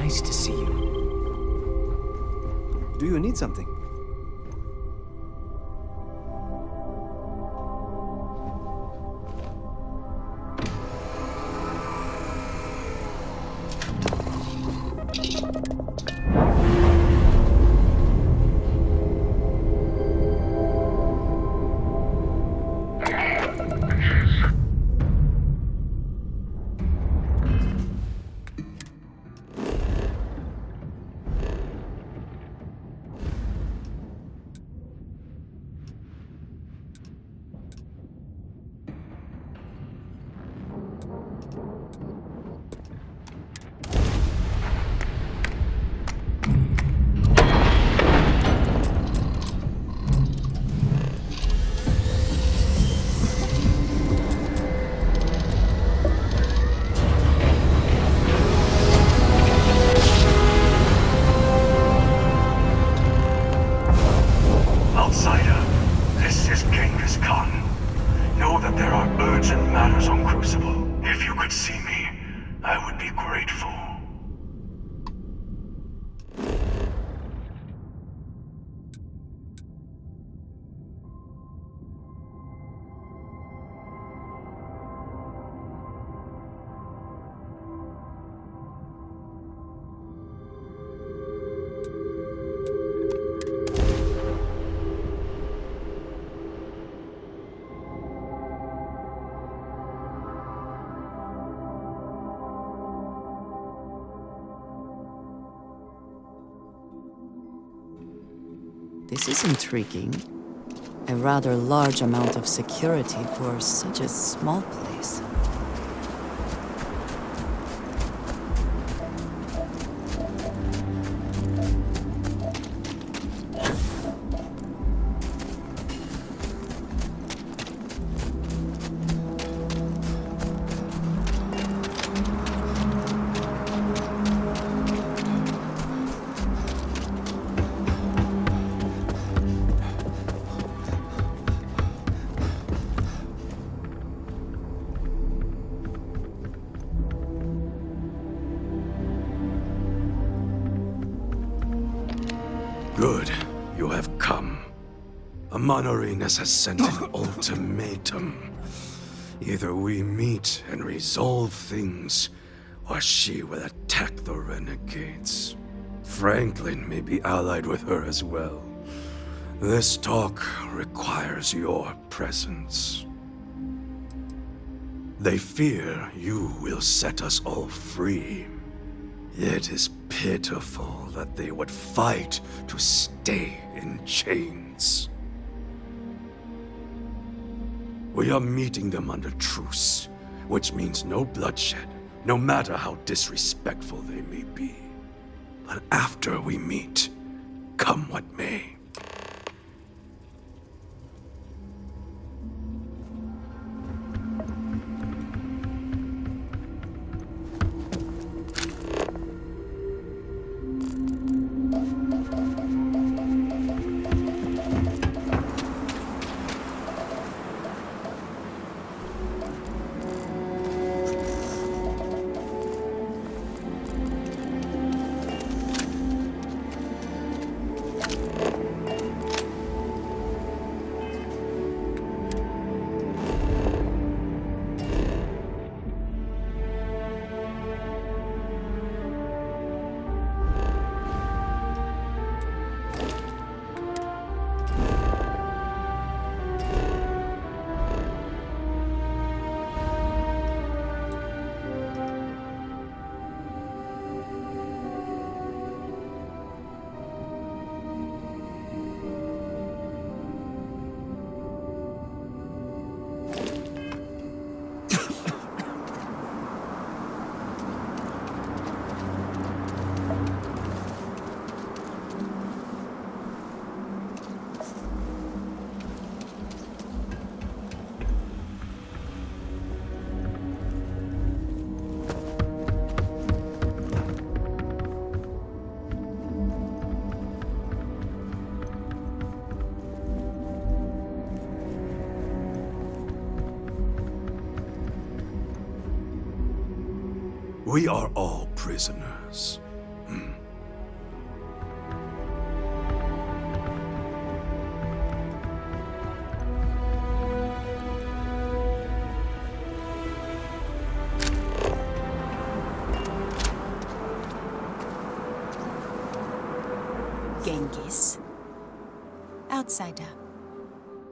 Nice to see you. Do you need something? This is intriguing. A rather large amount of security for such a small place. Good, you have come. Amon-Arenas has sent an ultimatum. Either we meet and resolve things, or she will attack the renegades. Franklin may be allied with her as well. This talk requires your presence. They fear you will set us all free. It is pitiful that they would fight to stay in chains. We are meeting them under truce, which means no bloodshed, no matter how disrespectful they may be. But after we meet, come what may. We are all prisoners. Genghis. Outsider.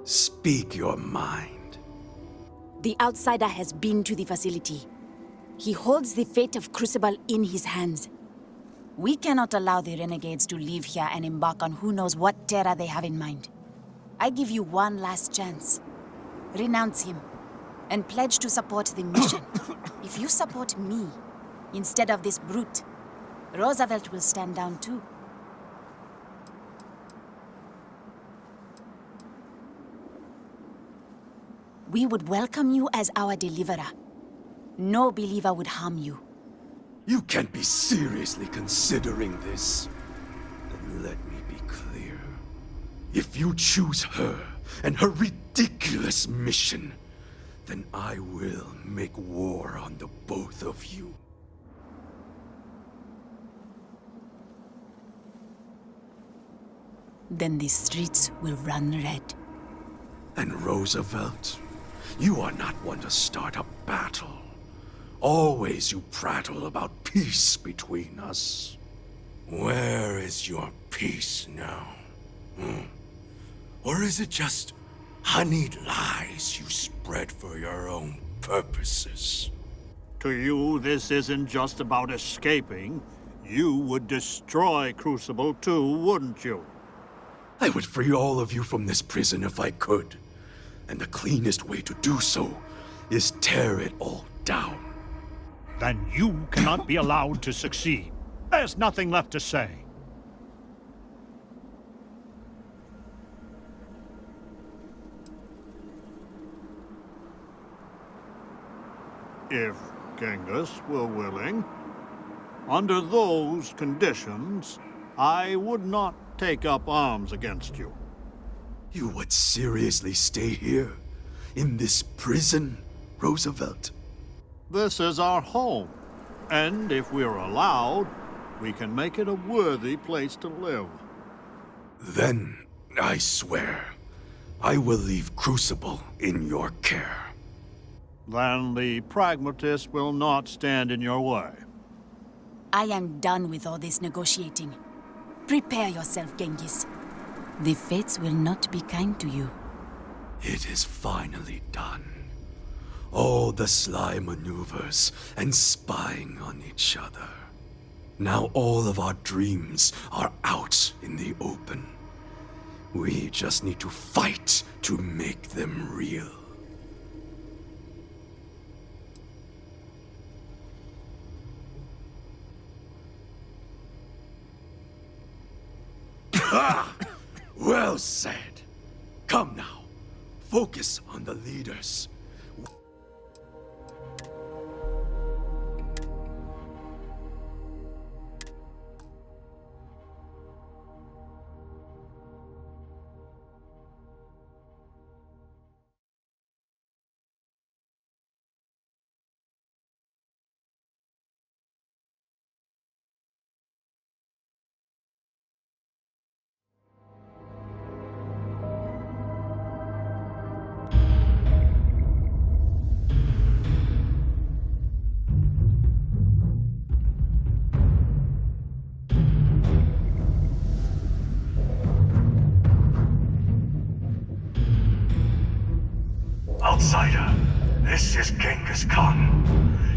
Speak your mind. The outsider has been to the facility. He holds the fate of Crucible in his hands. We cannot allow the renegades to leave here and embark on who knows what terror they have in mind. I give you one last chance. Renounce him, and pledge to support the mission. If you support me, instead of this brute, Roosevelt will stand down too. We would welcome you as our deliverer. No believer would harm you. You can't be seriously considering this. Then let me be clear. If you choose her and her ridiculous mission, then I will make war on the both of you. Then the streets will run red. And Roosevelt, you are not one to start a battle. Always you prattle about peace between us. Where is your peace now? Or is it just honeyed lies you spread for your own purposes? To you, this isn't just about escaping. You would destroy Crucible too, wouldn't you? I would free all of you from this prison if I could. And the cleanest way to do so is tear it all down. Then you cannot be allowed to succeed. There's nothing left to say. If Genghis were willing. Under those conditions, I would not take up arms against you. You would seriously stay here? In this prison, Roosevelt? This is our home, and if we're allowed, we can make it a worthy place to live. Then, I swear, I will leave Crucible in your care. Then the pragmatist will not stand in your way. I am done with all this negotiating. Prepare yourself, Genghis. The fates will not be kind to you. It is finally done. All the sly maneuvers and spying on each other. Now all of our dreams are out in the open. We just need to fight to make them real. Ah! Well said. Come now. Focus on the leaders. Outsider, this is Genghis Khan.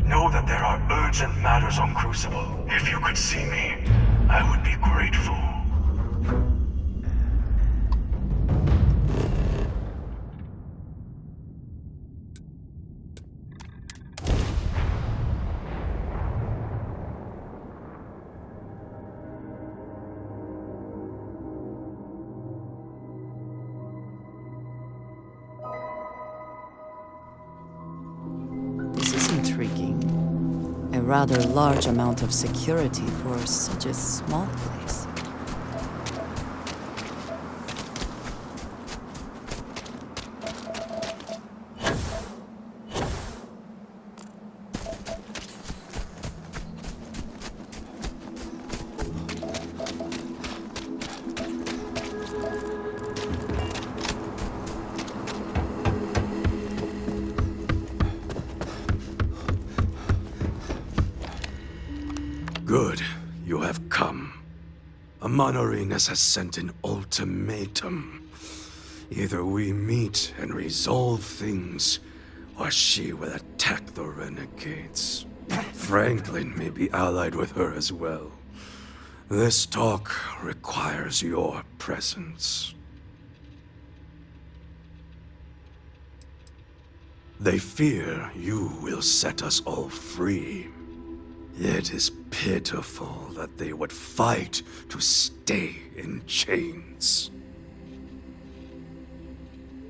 Know that there are urgent matters on Crucible. If you could see me, I would be grateful. A rather large amount of security for such a small place. Good, you have come. Amon-Arenas has sent an ultimatum. Either we meet and resolve things, or she will attack the renegades. Franklin may be allied with her as well. This talk requires your presence. They fear you will set us all free. It is pitiful that they would fight to stay in chains.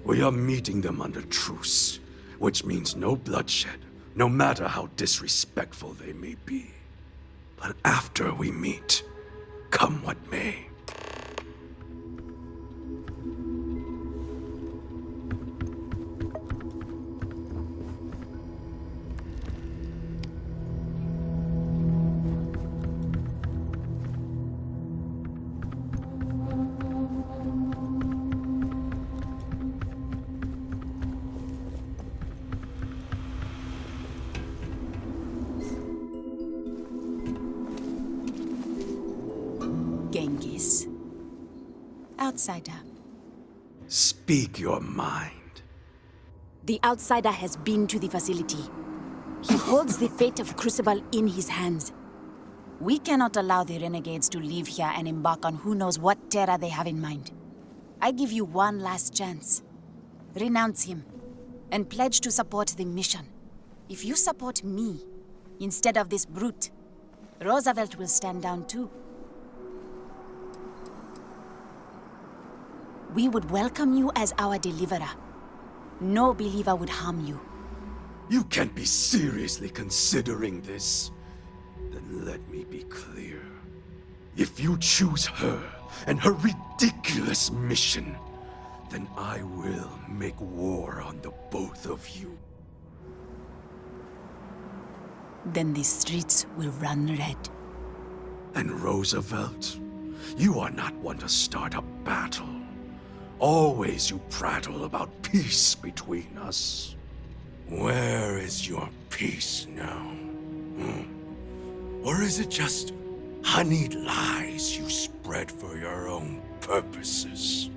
We are meeting them under truce, which means no bloodshed, no matter how disrespectful they may be. But after we meet, come what may. Genghis. Outsider. Speak your mind. The outsider has been to the facility. He holds the fate of Crucible in his hands. We cannot allow the renegades to leave here and embark on who knows what terror they have in mind. I give you one last chance. Renounce him, and pledge to support the mission. If you support me, instead of this brute, Roosevelt will stand down too. We would welcome you as our deliverer. No believer would harm you. You can't be seriously considering this. Then let me be clear. If you choose her and her ridiculous mission, then I will make war on the both of you. Then the streets will run red. And Roosevelt, you are not one to start a battle. Always you prattle about peace between us. Where is your peace now? Or is it just honeyed lies you spread for your own purposes?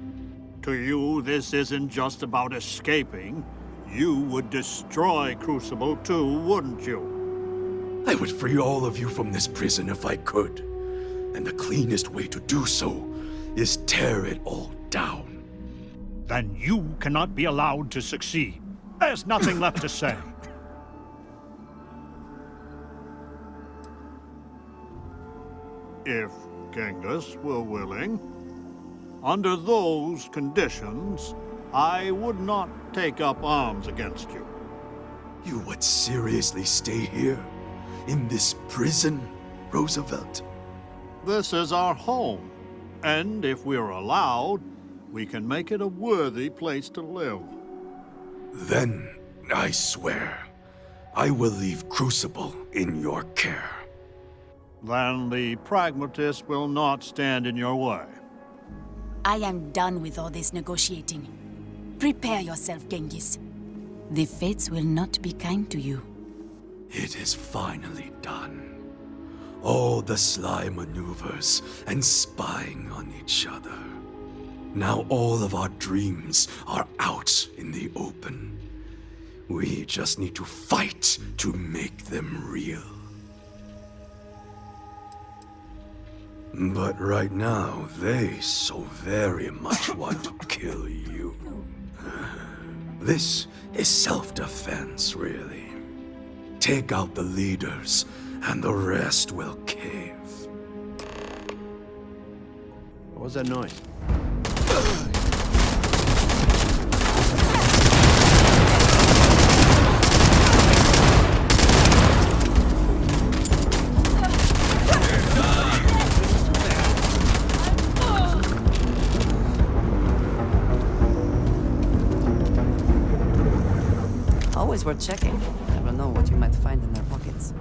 To you, this isn't just about escaping. You would destroy Crucible too, wouldn't you? I would free all of you from this prison if I could. And the cleanest way to do so is tear it all down. Then you cannot be allowed to succeed. There's nothing left to say. If Genghis were willing, under those conditions, I would not take up arms against you. You would seriously stay here? In this prison, Roosevelt? This is our home, and if we're allowed, we can make it a worthy place to live. Then, I swear, I will leave Crucible in your care. Then the pragmatist will not stand in your way. I am done with all this negotiating. Prepare yourself, Genghis. The fates will not be kind to you. It is finally done. All the sly maneuvers and spying on each other. Now all of our dreams are out in the open. We just need to fight to make them real. But right now, they so very much want to kill you. This is self-defense, really. Take out the leaders, and the rest will cave. What was that noise? Always worth checking. Never know what you might find in their pockets.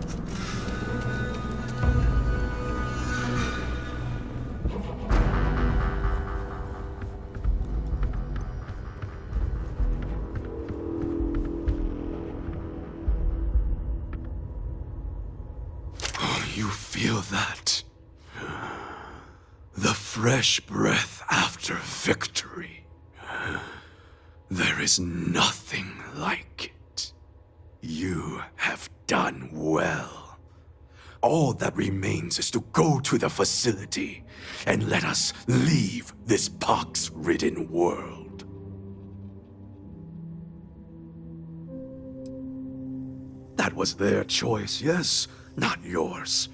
you feel that? The fresh breath after victory. There is nothing like it. You have done well. All that remains is to go to the facility and let us leave this pox-ridden world. That was their choice, yes, not yours.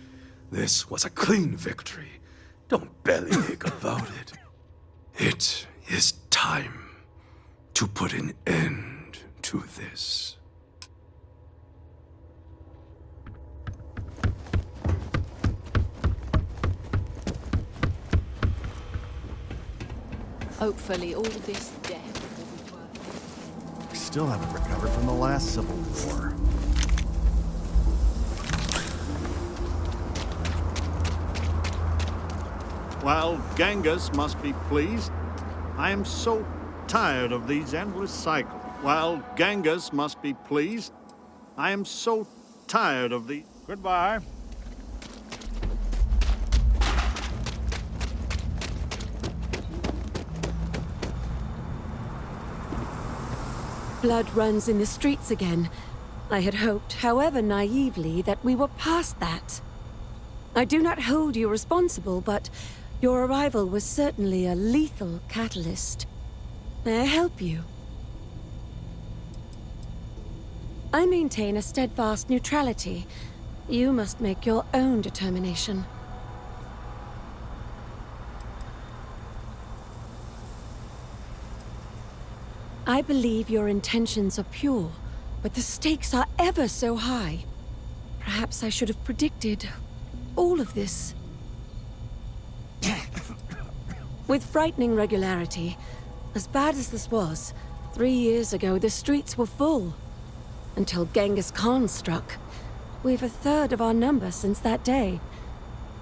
This was a clean victory. Don't bellyache about it. It is time to put an end to this. Hopefully all this death will be worth it. We still haven't recovered from the last Civil War. Well, Genghis must be pleased. I am so tired of these endless cycles. Well, Genghis must be pleased. I am so tired of the... Goodbye. Blood runs in the streets again. I had hoped, however naively, that we were past that. I do not hold you responsible, but your arrival was certainly a lethal catalyst. May I help you? I maintain a steadfast neutrality. You must make your own determination. I believe your intentions are pure, but the stakes are ever so high. Perhaps I should have predicted all of this. With frightening regularity, as bad as this was, 3 years ago the streets were full. Until Genghis Khan struck. We've a third of our number since that day.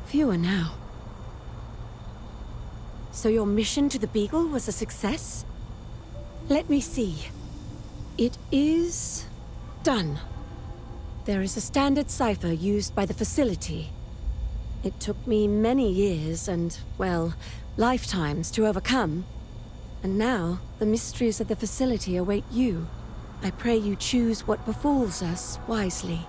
Fewer now. So your mission to the Beagle was a success? Let me see. It is... done. There is a standard cipher used by the facility. It took me many years and, well, lifetimes to overcome. And now, the mysteries of the facility await you. I pray you choose what befalls us wisely.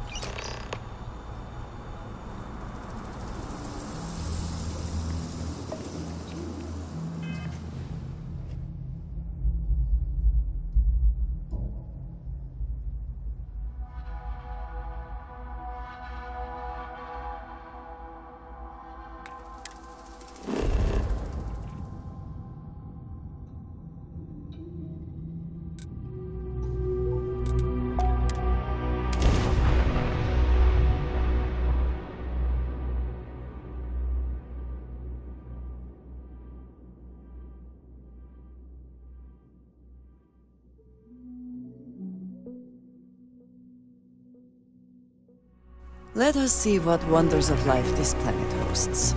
Let us see what wonders of life this planet hosts.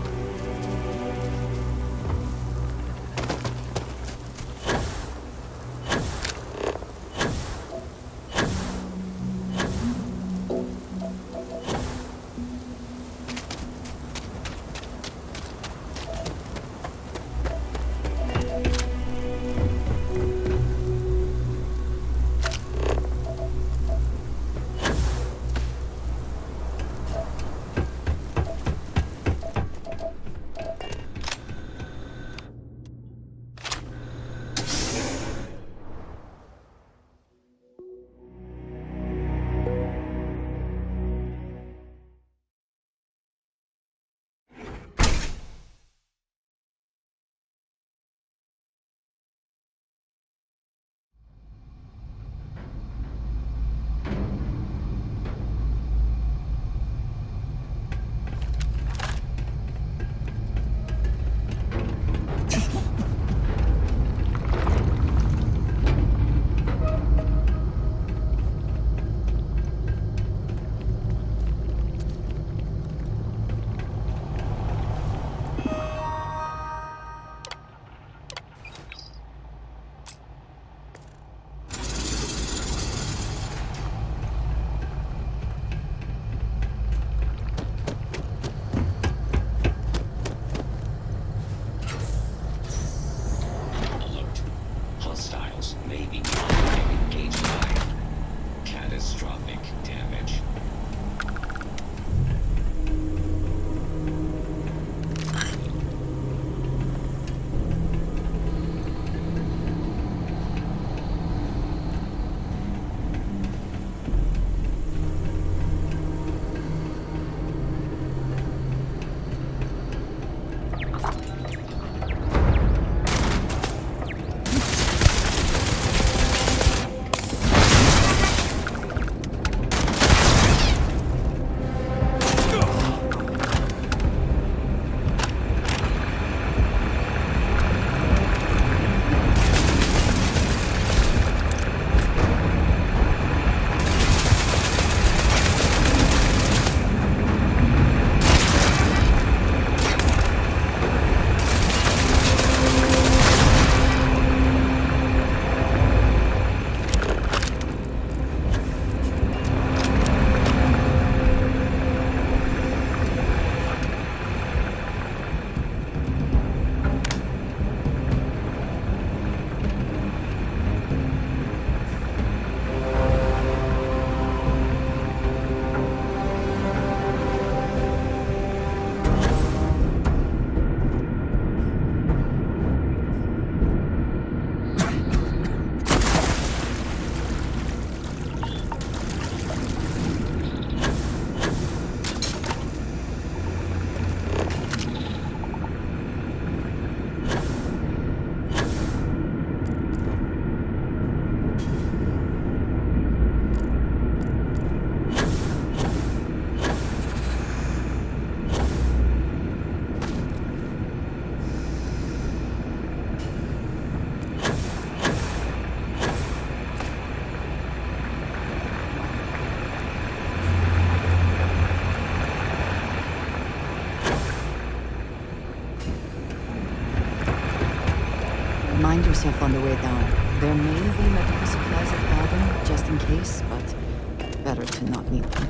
yourself on the way down. There may be medical supplies at the bottom, just in case, but better to not need them.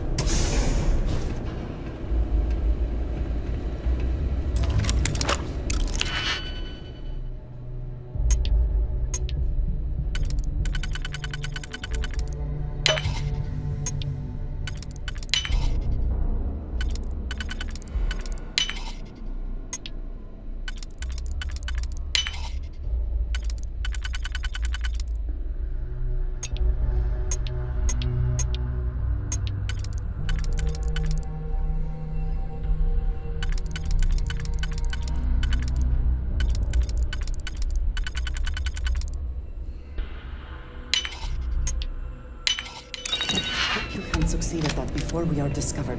You can succeed at that before we are discovered.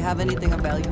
Have anything of value?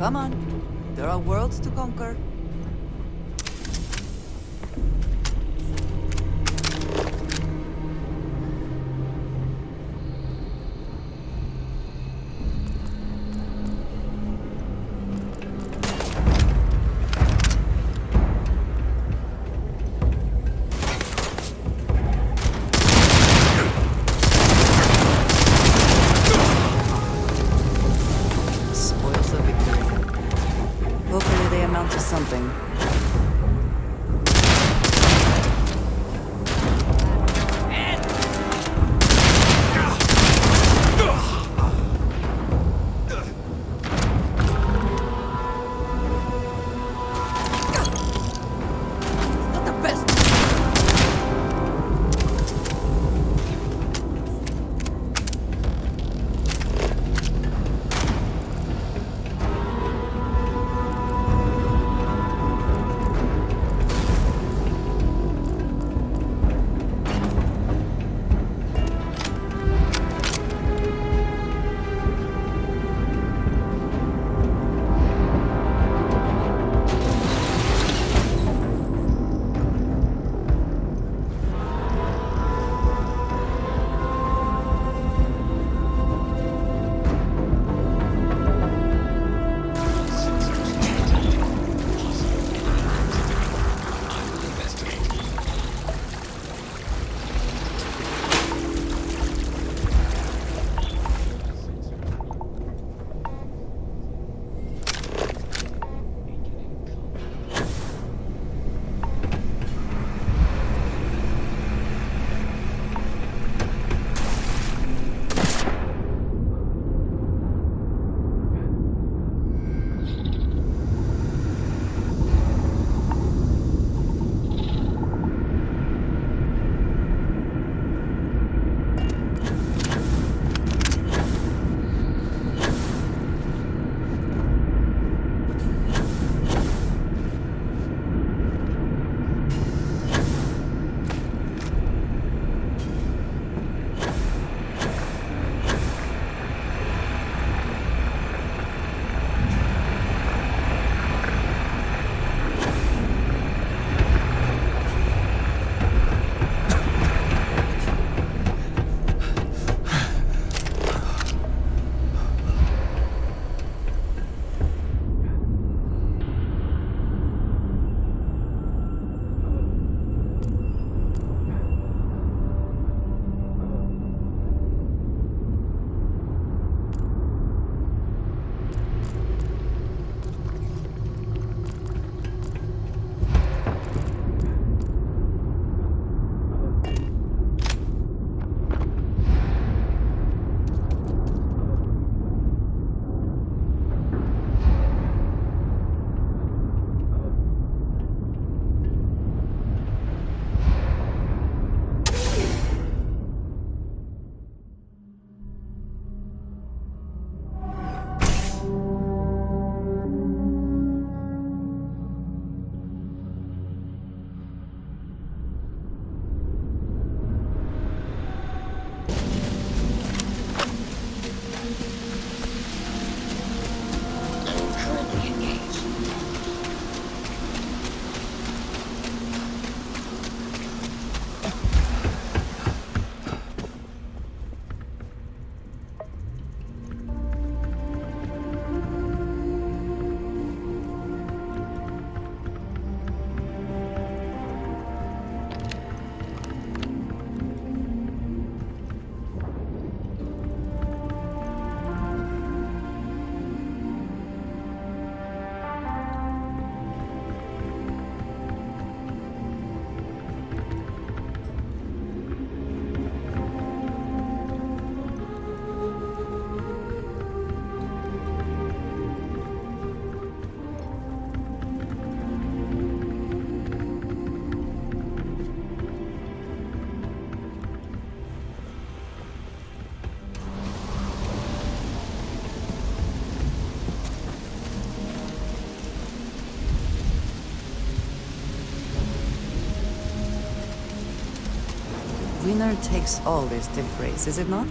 Come on. There are worlds to conquer. Hopefully they amount to something. winner takes all this to phrase, is it not?